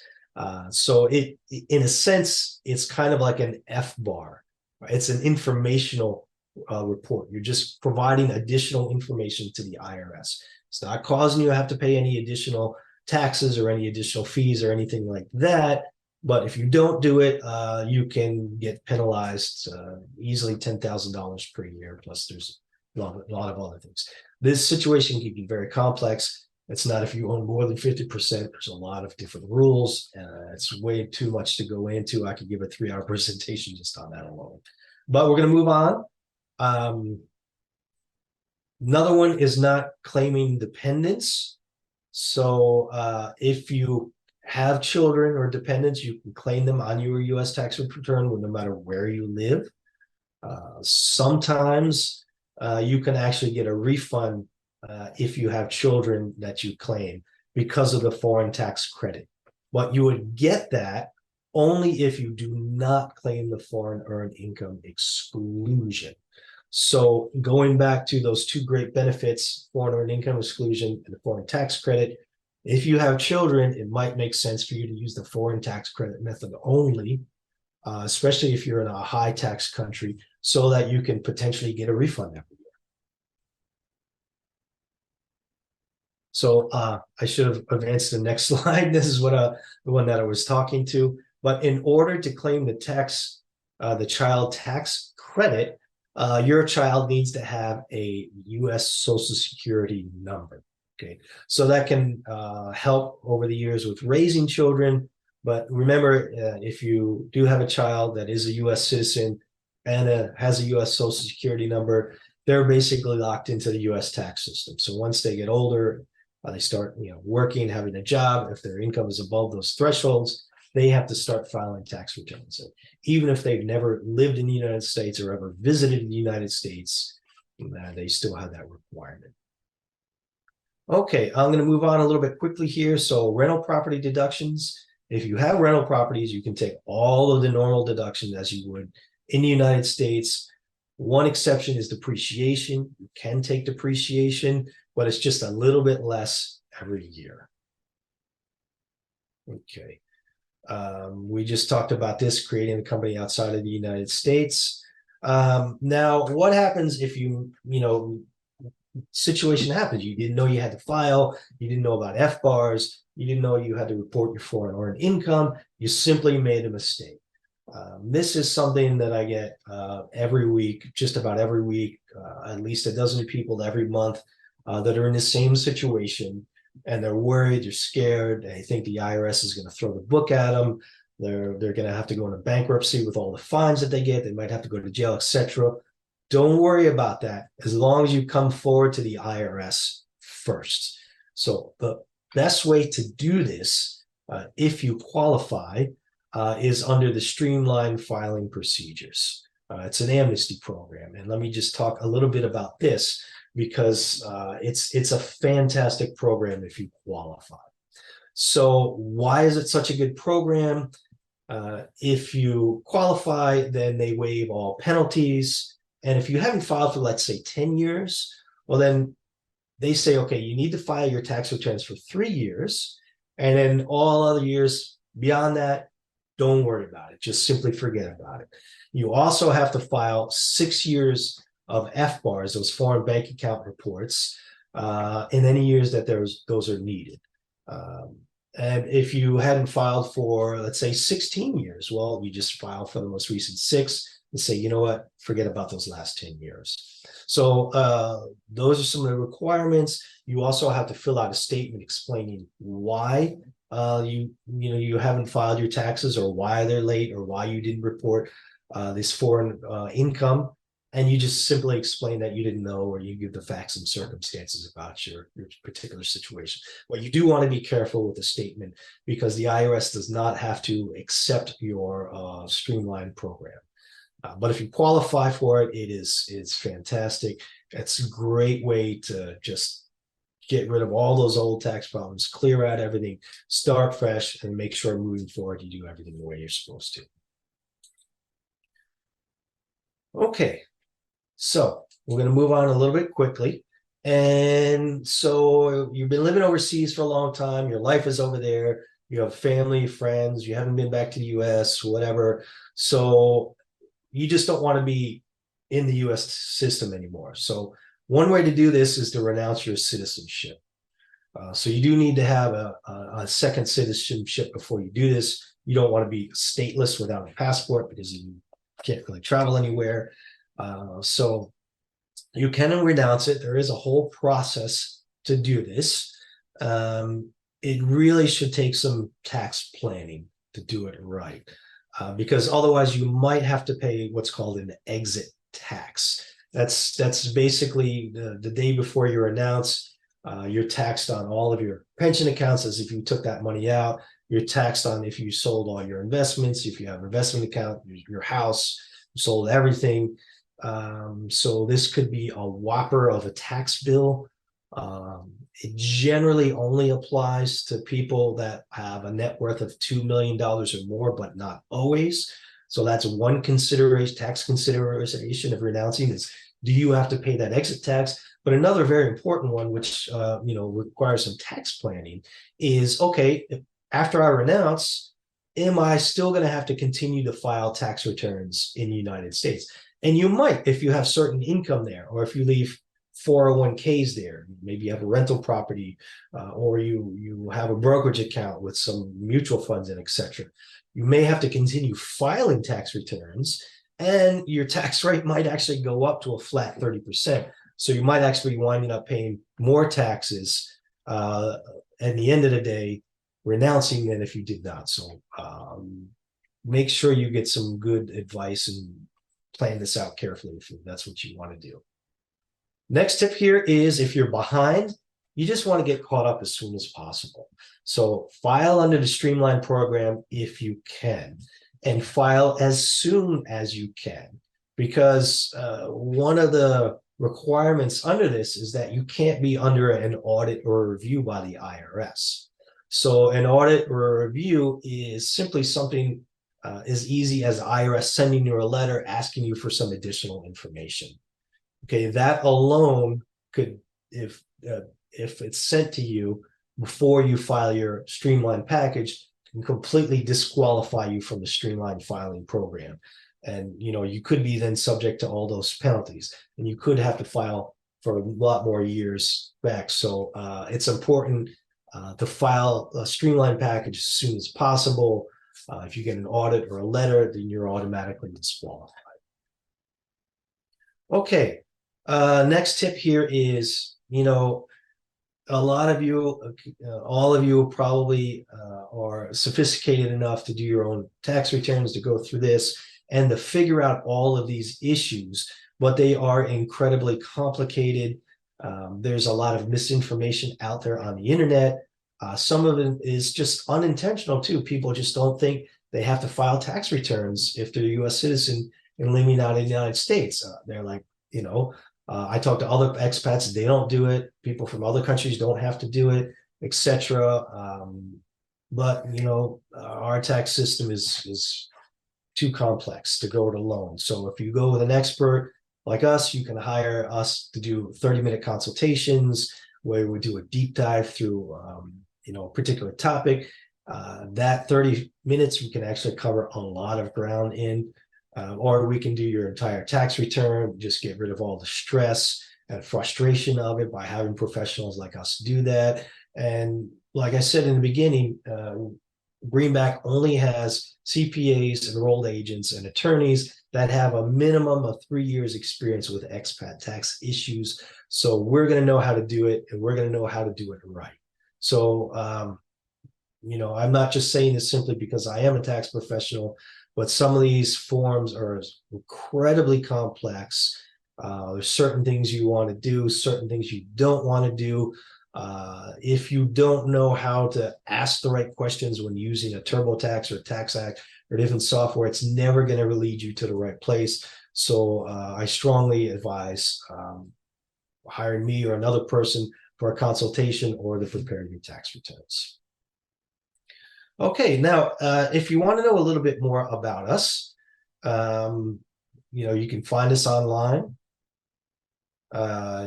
So in a sense, it's kind of like an FBAR. Right? It's an informational report. You're just providing additional information to the IRS. It's not causing you to have to pay any additional taxes or any additional fees or anything like that. But if you don't do it, you can get penalized easily $10,000 per year. Plus, there's a lot of other things. This situation can be very complex. It's not if you own more than 50%. There's a lot of different rules. It's way too much to go into. I could give a 3-hour presentation just on that alone. But we're going to move on. Another one is not claiming dependents. So if you have children or dependents, you can claim them on your U.S. tax return no matter where you live. Sometimes you can actually get a refund if you have children that you claim because of the foreign tax credit. But you would get that only if you do not claim the foreign earned income exclusion. So going back to those two great benefits, foreign earned income exclusion and the foreign tax credit, if you have children, it might make sense for you to use the foreign tax credit method only, especially if you're in a high tax country, so that you can potentially get a refund every year. So I should have advanced to the next slide. This is what the one that I was talking to. But in order to claim the child tax credit, your child needs to have a U.S. Social Security number. Okay, so that can help over the years with raising children. But remember, if you do have a child that is a U.S. citizen and has a U.S. Social Security number, they're basically locked into the U.S. tax system. So once they get older, they start, working, having a job. If their income is above those thresholds, they have to start filing tax returns. And even if they've never lived in the United States or ever visited the United States, they still have that requirement. Okay, I'm going to move on a little bit quickly here. So rental property deductions. If you have rental properties, you can take all of the normal deductions as you would in the United States. One exception is depreciation. You can take depreciation, but it's just a little bit less every year. Okay. We just talked about this, creating a company outside of the United States. Now, what happens if situation happens, you didn't know you had to file, you didn't know about FBARs, you didn't know you had to report your foreign earned income, you simply made a mistake. This is something that I get every week, just about every week, at least a dozen people every month that are in the same situation, and they're worried, they're scared, they think the IRS is going to throw the book at them, they're going to have to go into bankruptcy with all the fines that they get, they might have to go to jail, etc. Don't worry about that as long as you come forward to the IRS first. So the best way to do this, if you qualify, is under the streamlined filing procedures. It's an amnesty program. And let me just talk a little bit about this because it's a fantastic program if you qualify. So why is it such a good program? If you qualify, then they waive all penalties. And if you haven't filed for, let's say, 10 years, well, then they say, okay, you need to file your tax returns for 3 years. And then all other years beyond that, don't worry about it. Just simply forget about it. You also have to file 6 years of FBARs, those foreign bank account reports, in any years that those are needed. And if you hadn't filed for, let's say, 16 years, well, you just file for the most recent 6 and say, you know what, forget about those last 10 years. So those are some of the requirements. You also have to fill out a statement explaining why you haven't filed your taxes, or why they're late, or why you didn't report this foreign income. And you just simply explain that you didn't know, or you give the facts and circumstances about your particular situation. Well, you do want to be careful with the statement because the IRS does not have to accept your streamlined program. But if you qualify for it, it's fantastic. It's a great way to just get rid of all those old tax problems, clear out everything, start fresh, and make sure moving forward you do everything the way you're supposed to. Okay, so we're going to move on a little bit quickly. And so you've been living overseas for a long time, your life is over there, you have family, friends, you haven't been back to the US, whatever. So you just don't want to be in the US system anymore. So one way to do this is to renounce your citizenship. So you do need to have a second citizenship before you do this. You don't want to be stateless without a passport because you can't really travel anywhere. So you can renounce it. There is a whole process to do this. It really should take some tax planning to do it right. Because otherwise you might have to pay what's called an exit tax. That's basically the day before you're announced, you're taxed on all of your pension accounts as if you took that money out. You're taxed on if you sold all your investments, if you have an investment account, your house, you sold everything. So this could be a whopper of a tax bill. It generally only applies to people that have a net worth of $2 million or more, but not always. So that's one consideration, tax consideration of renouncing is Do you have to pay that exit tax? But another very important one, which requires some tax planning, is okay, after I renounce, am I still going to have to continue to file tax returns in the United States? And you might, if you have certain income there, or if you leave 401ks there, maybe you have a rental property, or you have a brokerage account with some mutual funds and etc. You may have to continue filing tax returns, and your tax rate might actually go up to a flat 30%. So you might actually be winding up paying more taxes at the end of the day, renouncing than if you did not. So make sure you get some good advice and plan this out carefully if that's what you want to do. Next tip here is if you're behind, you just want to get caught up as soon as possible. So file under the streamlined program if you can, and file as soon as you can, because one of the requirements under this is that you can't be under an audit or a review by the IRS. So an audit or a review is simply something as easy as IRS sending you a letter asking you for some additional information. Okay, that alone could, if it's sent to you before you file your streamlined package, can completely disqualify you from the streamlined filing program. And you could be then subject to all those penalties, and you could have to file for a lot more years back. So it's important to file a streamlined package as soon as possible. If you get an audit or a letter, then you're automatically disqualified. Okay. Next tip here is, a lot of you, all of you probably are sophisticated enough to do your own tax returns, to go through this and to figure out all of these issues, but they are incredibly complicated. There's a lot of misinformation out there on the internet. Some of it is just unintentional too. People just don't think they have to file tax returns if they're a U.S. citizen and living out in the United States. They're like, I talk to other expats, they don't do it. People from other countries don't have to do it, etc. But our tax system is too complex to go it alone. So if you go with an expert like us, you can hire us to do 30-minute consultations where we do a deep dive through a particular topic. That 30 minutes, we can actually cover a lot of ground in. Or we can do your entire tax return, just get rid of all the stress and frustration of it by having professionals like us do that. And like I said in the beginning, Greenback only has CPAs, enrolled agents, and attorneys that have a minimum of 3 years experience with expat tax issues. So we're going to know how to do it, and we're going to know how to do it right. So, I'm not just saying this simply because I am a tax professional, but some of these forms are incredibly complex. There's certain things you want to do, certain things you don't want to do. If you don't know how to ask the right questions when using a TurboTax or a Tax Act or different software, it's never going to lead you to the right place. So I strongly advise hiring me or another person for a consultation or to prepare your tax returns. Okay, now, if you want to know a little bit more about us, you can find us online.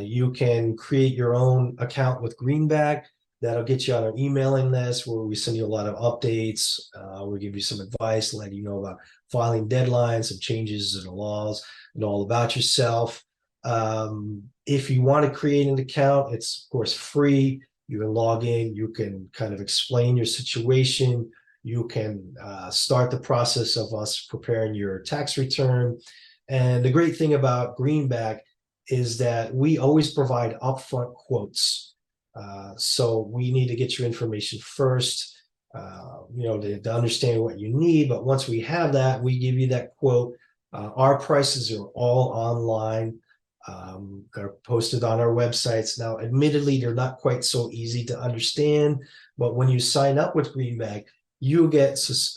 You can create your own account with Greenback. That'll get you on our emailing list where we send you a lot of updates. We'll give you some advice, let you know about filing deadlines, some changes in the laws, and all about yourself. If you want to create an account, it's of course free. You can log in, you can kind of explain your situation. You can start the process of us preparing your tax return. And the great thing about Greenback is that we always provide upfront quotes. So we need to get your information first, to understand what you need. But once we have that, we give you that quote. Our prices are all online. They're posted on our websites. Now, admittedly, they're not quite so easy to understand, but when you sign up with Greenback, you get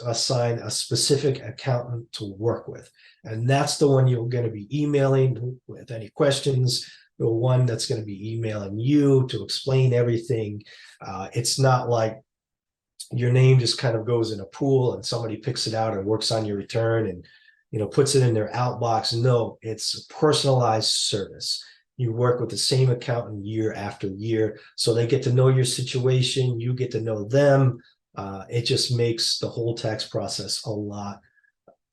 assigned a specific accountant to work with. And that's the one you're going to be emailing with any questions, the one that's going to be emailing you to explain everything. It's not like your name just kind of goes in a pool and somebody picks it out and works on your return and puts it in their outbox. No, it's a personalized service. You work with the same accountant year after year, so they get to know your situation, you get to know them. It just makes the whole tax process a lot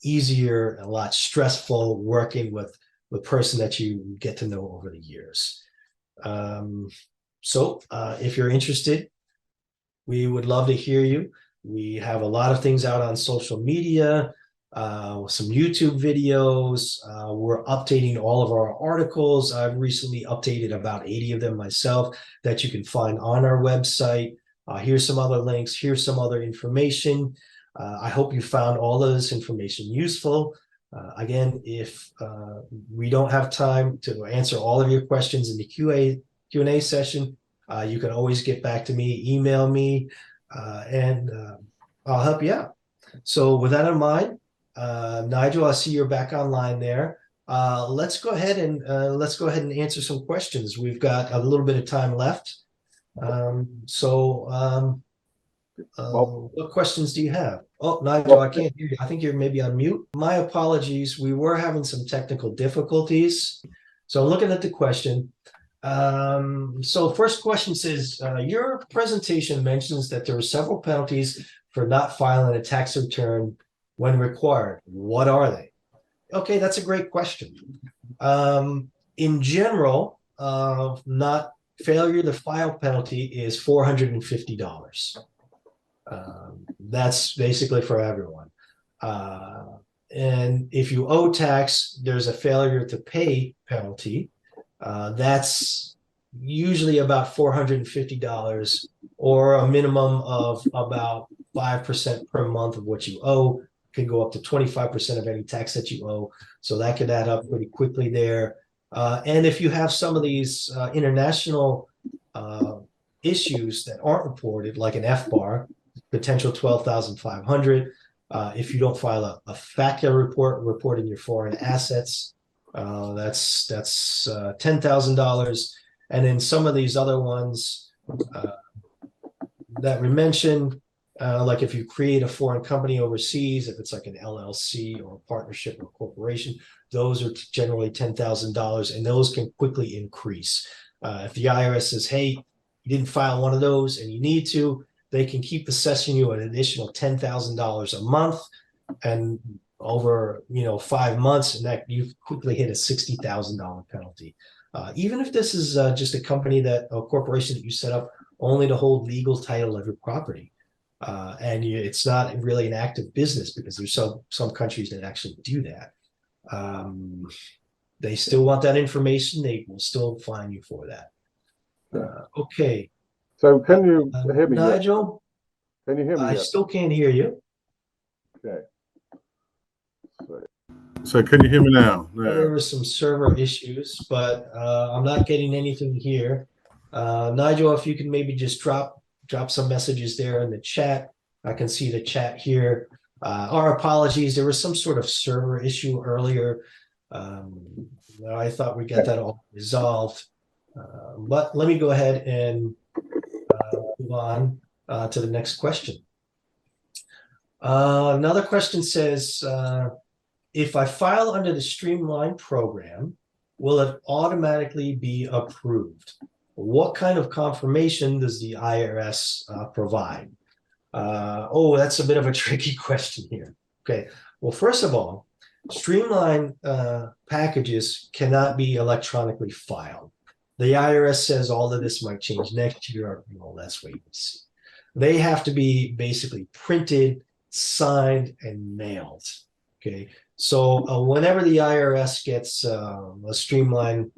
easier, a lot stressful working with the person that you get to know over the years. So if you're interested, we would love to hear you. We have a lot of things out on social media, some YouTube videos. We're updating all of our articles. I've recently updated about 80 of them myself that you can find on our website. Here's some other links. Here's some other information. I hope you found all of this information useful. Again, if we don't have time to answer all of your questions in the Q&A session, you can always get back to me, email me, and I'll help you out. So with that in mind, Nigel, I see you're back online there. Let's go ahead and answer some questions. We've got a little bit of time left. What questions do you have? Oh, Nigel, I can't hear you. I think you're maybe on mute. My apologies. We were having some technical difficulties. So looking at the question. So first question says, your presentation mentions that there are several penalties for not filing a tax return when required. What are they? Okay, that's a great question. In general, not failure to file penalty is $450. That's basically for everyone. And if you owe tax, there's a failure to pay penalty. That's usually about $450 or a minimum of about 5% per month of what you owe. Could go up to 25% of any tax that you owe. So that could add up pretty quickly there. And if you have some of these international issues that aren't reported, like an FBAR, potential 12,500. If you don't file a FATCA report reporting your foreign assets, that's $10,000. And then some of these other ones that we mentioned, like if you create a foreign company overseas, if it's like an LLC or a partnership or corporation, those are generally $10,000, and those can quickly increase. If the IRS says, hey, you didn't file one of those and you need to, they can keep assessing you an additional $10,000 a month, and over 5 months, and that you quickly hit a $60,000 penalty. Even if this is just a corporation that you set up only to hold legal title of your property, and it's not really an active business, because there's some countries that actually do that. They still want that information. They will still fine you for that. Okay. So can you hear me, Nigel? Can you hear me? I still can't hear you. Okay. So can you hear me now? No. There were some server issues, but I'm not getting anything here. Nigel, if you can maybe just drop some messages there in the chat. I can see the chat here. Our apologies. There was some sort of server issue earlier. I thought we got that all resolved. But let me go ahead and move on to the next question. Another question says, if I file under the Streamline program, will it automatically be approved? What kind of confirmation does the IRS provide? That's a bit of a tricky question here. Okay, well, first of all, Streamline packages cannot be electronically filed. The IRS says all of this might change next year. Let's wait and see. They have to be basically printed, signed, and mailed. Okay, so whenever the IRS gets a Streamline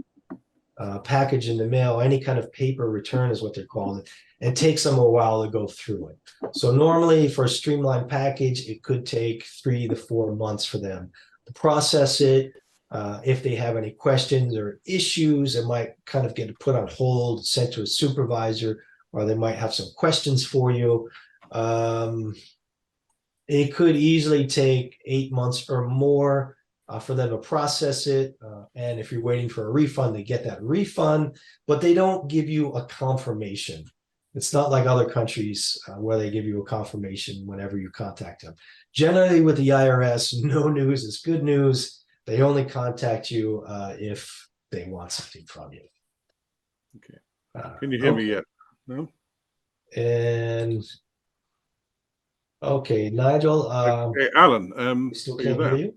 package in the mail, any kind of paper return is what they're calling it, it takes them a while to go through it. So normally for a Streamline package, it could take 3 to 4 months for them to process it. If they have any questions or issues, it might kind of get put on hold, sent to a supervisor, or they might have some questions for you. It could easily take 8 months or more for them to process it. And if you're waiting for a refund, they get that refund, but they don't give you a confirmation It's not like other countries where they give you a confirmation whenever you contact them. Generally, with the IRS, no news is good news. They only contact you if they want something from you. Okay. Can you hear me Okay. yet? No? And okay, Nigel, Okay, Alan, we still are you can't hear there? you.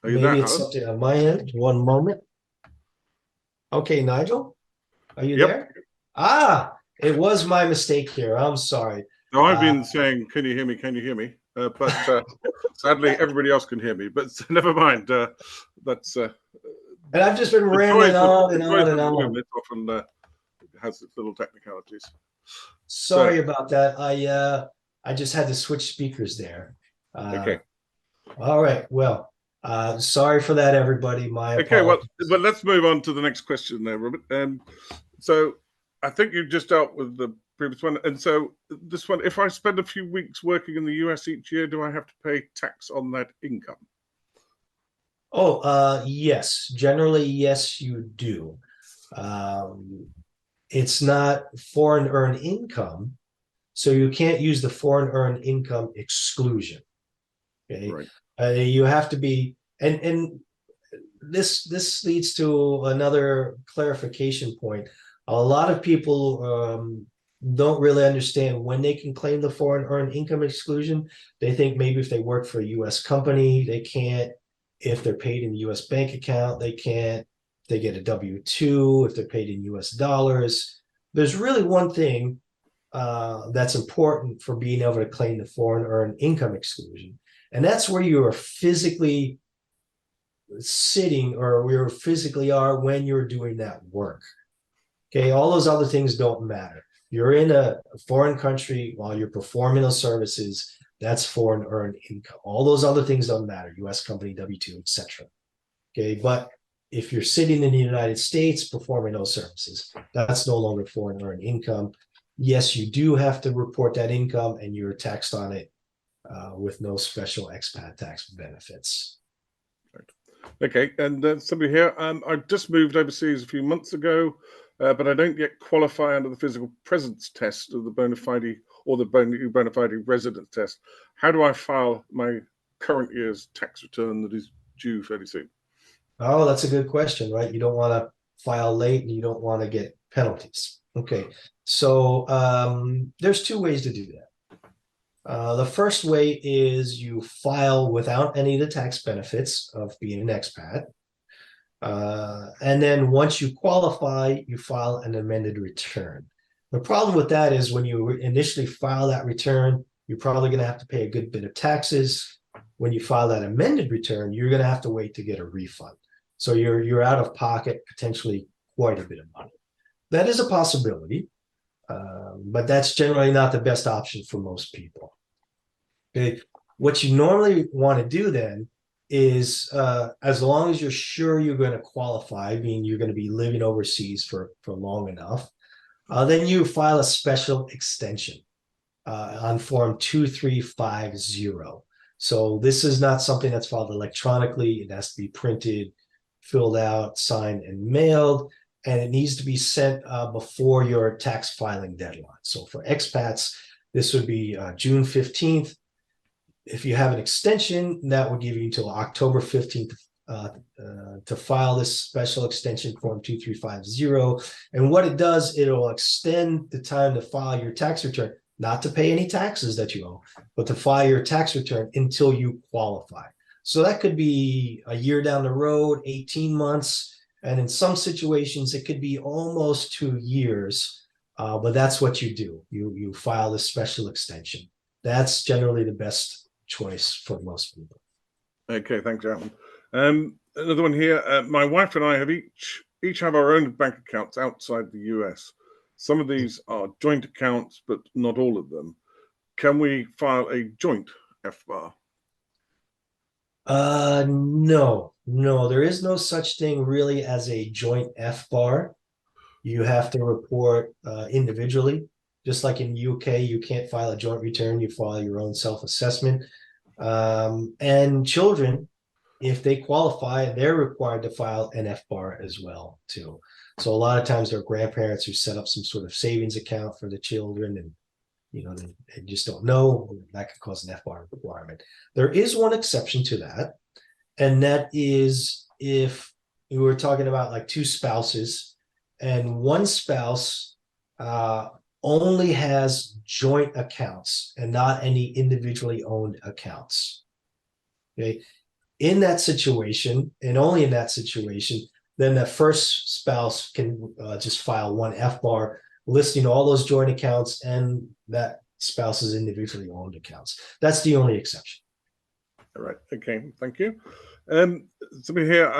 Are you there, Maybe it's Alan? something on my end. One moment. Okay, Nigel, are you Yep. there? Ah, it was my mistake here. I'm sorry. So I've been saying, can you hear me? Can you hear me? But sadly, everybody else can hear me. But never mind. That's And I've just been the rambling joys of on the and joys on and of Zoom. on. It often has its little technicalities. Sorry So about that. I just had to switch speakers there. okay, All right. Well, sorry for that, everybody. My okay. Well, apologies. but let's move on to the next question there, Robert. So I think you just dealt with the previous one, and so this one: if I spend a few weeks working in the US each year, do I have to pay tax on that income? Oh, yes. Generally, yes, you do. Um, it's not foreign earned income, so you can't use the foreign earned income exclusion. Okay, Right. you have to be, and this leads to another clarification point. A lot of people don't really understand when they can claim the foreign earned income exclusion. They think maybe if they work for a U.S. company, they can't. If they're paid in the U.S. bank account, they can't. If they get a W-2, if they're paid in U.S. dollars. There's really one thing that's important for being able to claim the foreign earned income exclusion, and that's where you are physically sitting or where you physically are when you're doing that work. Okay, all those other things don't matter. You're in a foreign country while you're performing those services. That's foreign earned income. All those other things don't matter. U.S. company, W-2, etc. Okay, but if you're sitting in the United States performing those services, that's no longer foreign earned income. Yes, you do have to report that income, and you're taxed on it with no special expat tax benefits. Okay, and somebody here, I just moved overseas a few months ago, but I don't yet qualify under the physical presence test of the bona fide or the bona fide residence test. How do I file my current year's tax return that is due fairly soon? Oh, that's a good question, right? You don't want to file late and you don't want to get penalties. Okay, so there's two ways to do that. The first way is you file without any of the tax benefits of being an expat. And then once you qualify, you file an amended return. The problem with that is when you initially file that return, you're probably going to have to pay a good bit of taxes. When you file that amended return, you're going to have to wait to get a refund. So you're out of pocket potentially quite a bit of money. That is a possibility, but that's generally not the best option for most people. Okay, what you normally want to do then is, as long as you're sure you're going to qualify, meaning you're going to be living overseas for long enough, then you file a special extension on form 2350. So this is not something that's filed electronically. It has to be printed, filled out, signed, and mailed, and it needs to be sent before your tax filing deadline. So for expats, this would be June 15th. If you have an extension, that would give you until October 15th to file this special extension form 2350. And what it does, it'll extend the time to file your tax return, not to pay any taxes that you owe, but to file your tax return until you qualify. So that could be a year down the road, 18 months. And in some situations, it could be almost 2 years. But that's what you do. You file this special extension. That's generally the best choice for most people. Okay, thanks, Alan. Another one here. My wife and I have each have our own bank accounts outside the US. Some of these are joint accounts, but not all of them. Can we file a joint FBAR? No, there is no such thing really as a joint FBAR. You have to report individually. Just like in UK, you can't file a joint return, you file your own self-assessment. And children, if they qualify, they're required to file an FBAR as well, too. So a lot of times there are grandparents who set up some sort of savings account for the children, and they just don't know. That could cause an FBAR requirement. There is one exception to that, and that is if we were talking about like two spouses, and one spouse only has joint accounts and not any individually owned accounts. Okay. In that situation, and only in that situation, then the first spouse can just file one FBAR listing all those joint accounts and that spouse's individually owned accounts. That's the only exception. All right. Okay. Thank you. Somebody here,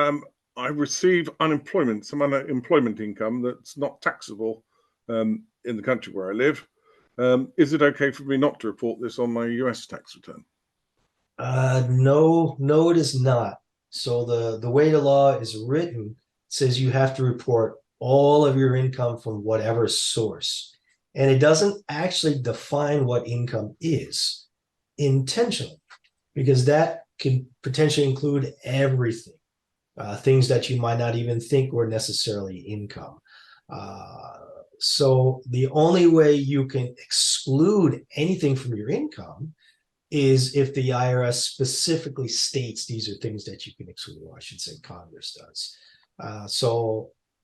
I receive some unemployment income that's not taxable in the country where I live. Is it okay for me not to report this on my US tax return? No, it is not. So the way the law is written says you have to report all of your income from whatever source. And it doesn't actually define what income is intentionally, because that can potentially include everything, things that you might not even think were necessarily income. So the only way you can exclude anything from your income is if the IRS specifically states these are things that you can exclude, or I should say Congress does.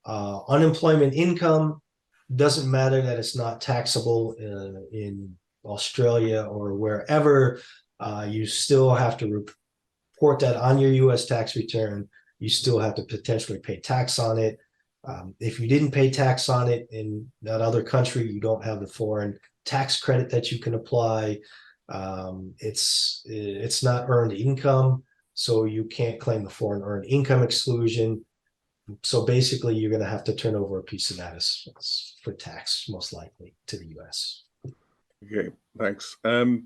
Unemployment income doesn't matter that it's not taxable in Australia or wherever. You still have to report that on your US tax return. You still have to potentially pay tax on it. If you didn't pay tax on it in that other country, you don't have the foreign tax credit that you can apply. It's not earned income, so you can't claim the foreign earned income exclusion. So basically, you're going to have to turn over a piece of that as for tax, most likely, to the US. Okay, thanks. The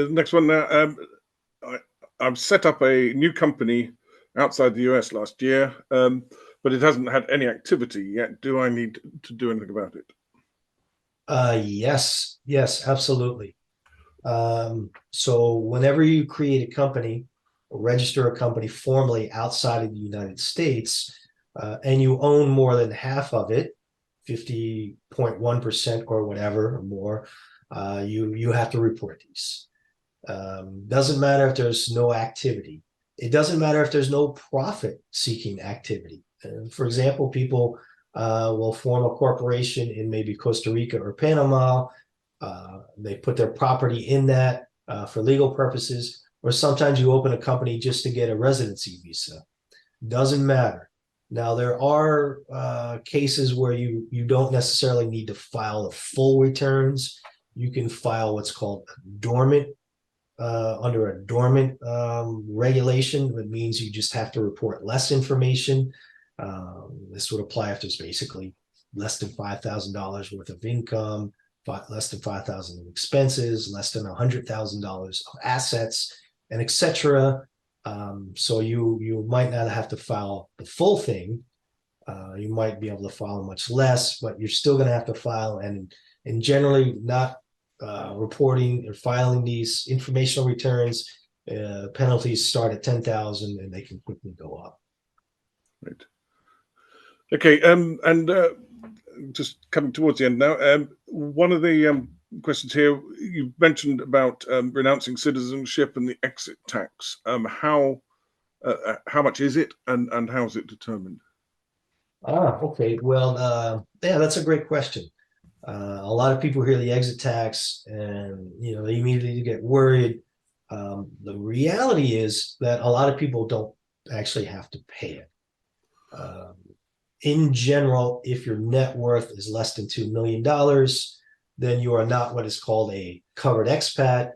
next one now, I've set up a new company outside the US last year, but it hasn't had any activity yet. Do I need to do anything about it? Yes, absolutely. So whenever you create a company or register a company formally outside of the United States, and you own more than half of it, 50.1% or whatever or more, you have to report these. Doesn't matter if there's no activity. It doesn't matter if there's no profit-seeking activity. For example, people will form a corporation in maybe Costa Rica or Panama. They put their property in that for legal purposes, or sometimes you open a company just to get a residency visa. Doesn't matter. Now, there are cases where you don't necessarily need to file the full returns. You can file what's called dormant, under a dormant regulation. That means you just have to report less information. This would apply if there's basically less than $5,000 worth of income, less than $5,000 in expenses, less than $100,000 of assets, and etc. So you might not have to file the full thing. You might be able to file much less, but you're still going to have to file. And generally, not reporting or filing these informational returns, penalties start at $10,000 and they can quickly go up. Right. Okay. And just coming towards the end now, one of the questions here, you mentioned about renouncing citizenship and the exit tax. How much is it, and how is it determined? Okay. Well, yeah, that's a great question. A lot of people hear the exit tax and they immediately get worried. The reality is that a lot of people don't actually have to pay it. In general, if your net worth is less than $2 million, then you are not what is called a covered expat.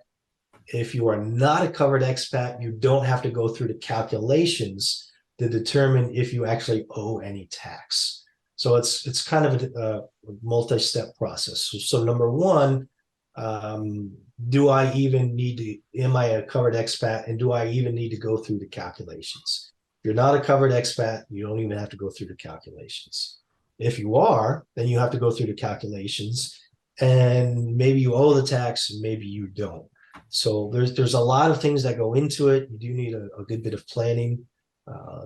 If you are not a covered expat, you don't have to go through the calculations to determine if you actually owe any tax. So it's kind of a multi-step process. So number one, do I even need to, am I a covered expat, and do I even need to go through the calculations? If you're not a covered expat, you don't even have to go through the calculations. If you are, then you have to go through the calculations, and maybe you owe the tax and maybe you don't. So there's a lot of things that go into it. You do need a good bit of planning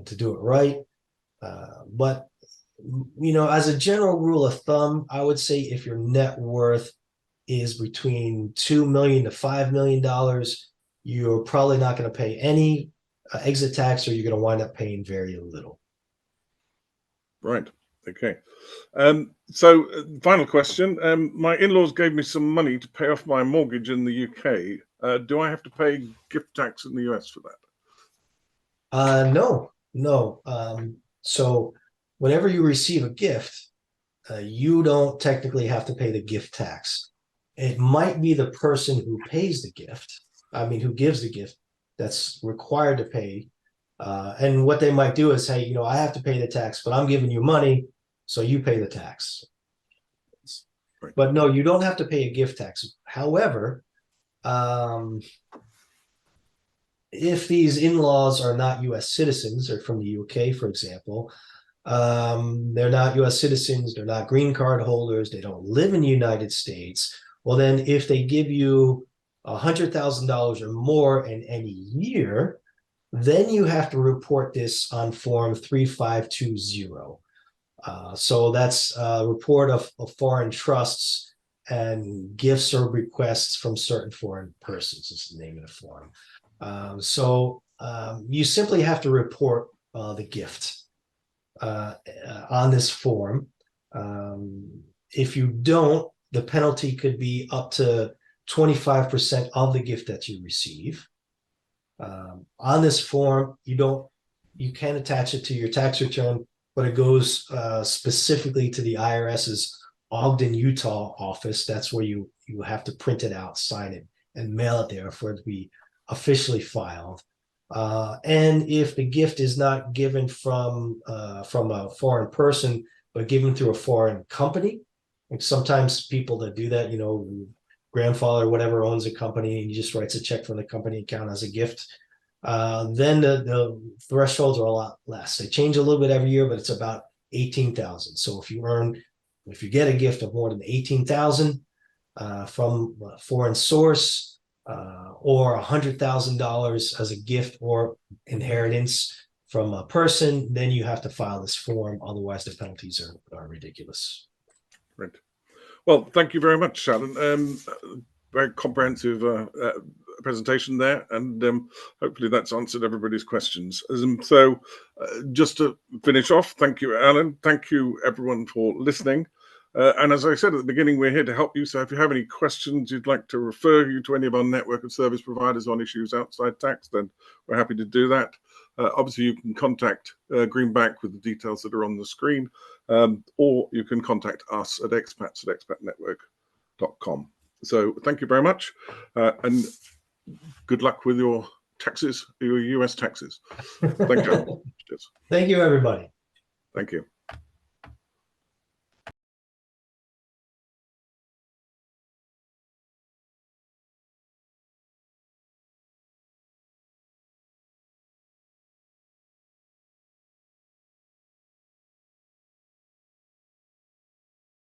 to do it right. But As a general rule of thumb, I would say if your net worth is between $2 million to $5 million, you're probably not going to pay any exit tax, or you're going to wind up paying very little. Right. Okay. So final question. My in-laws gave me some money to pay off my mortgage in the UK. Do I have to pay gift tax in the US for that? No. So whenever you receive a gift, you don't technically have to pay the gift tax. It might be the person who pays the gift, who gives the gift, that's required to pay. And what they might do is say, I have to pay the tax, but I'm giving you money, so you pay the tax. Right. But no, you don't have to pay a gift tax. However, if these in-laws are not U.S. citizens, or from the UK, for example, they're not U.S. citizens, they're not green card holders, they don't live in the United States. Well, then if they give you $100,000 or more in any year, then you have to report this on form 3520. So that's a report of foreign trusts and gifts or requests from certain foreign persons is the name of the form. So you simply have to report the gift on this form. If you don't, the penalty could be up to 25% of the gift that you receive. On this form, you can attach it to your tax return, but it goes specifically to the IRS's Ogden, Utah office. That's where you have to print it out, sign it, and mail it there for it to be officially filed. And if the gift is not given from a foreign person, but given through a foreign company, like sometimes people that do that, grandfather or whatever owns a company and he just writes a check from the company account as a gift, then the thresholds are a lot less. They change a little bit every year, but it's about 18,000. So if you get a gift of more than 18,000 from a foreign source, or $100,000 as a gift or inheritance from a person, then you have to file this form. Otherwise, the penalties are ridiculous. Right. Well, thank you very much, Sharon. Very comprehensive presentation there, and hopefully that's answered everybody's questions. So just to finish off, thank you, Alan. Thank you, everyone, for listening. And as I said at the beginning, we're here to help you. So if you have any questions you'd like to refer you to any of our network of service providers on issues outside tax, then we're happy to do that. Obviously, you can contact Greenback with the details that are on the screen, or you can contact us at expats@expatnetwork.com. So thank you very much, and good luck with your taxes, your US taxes. Thank you. Thank you, everybody. Thank you.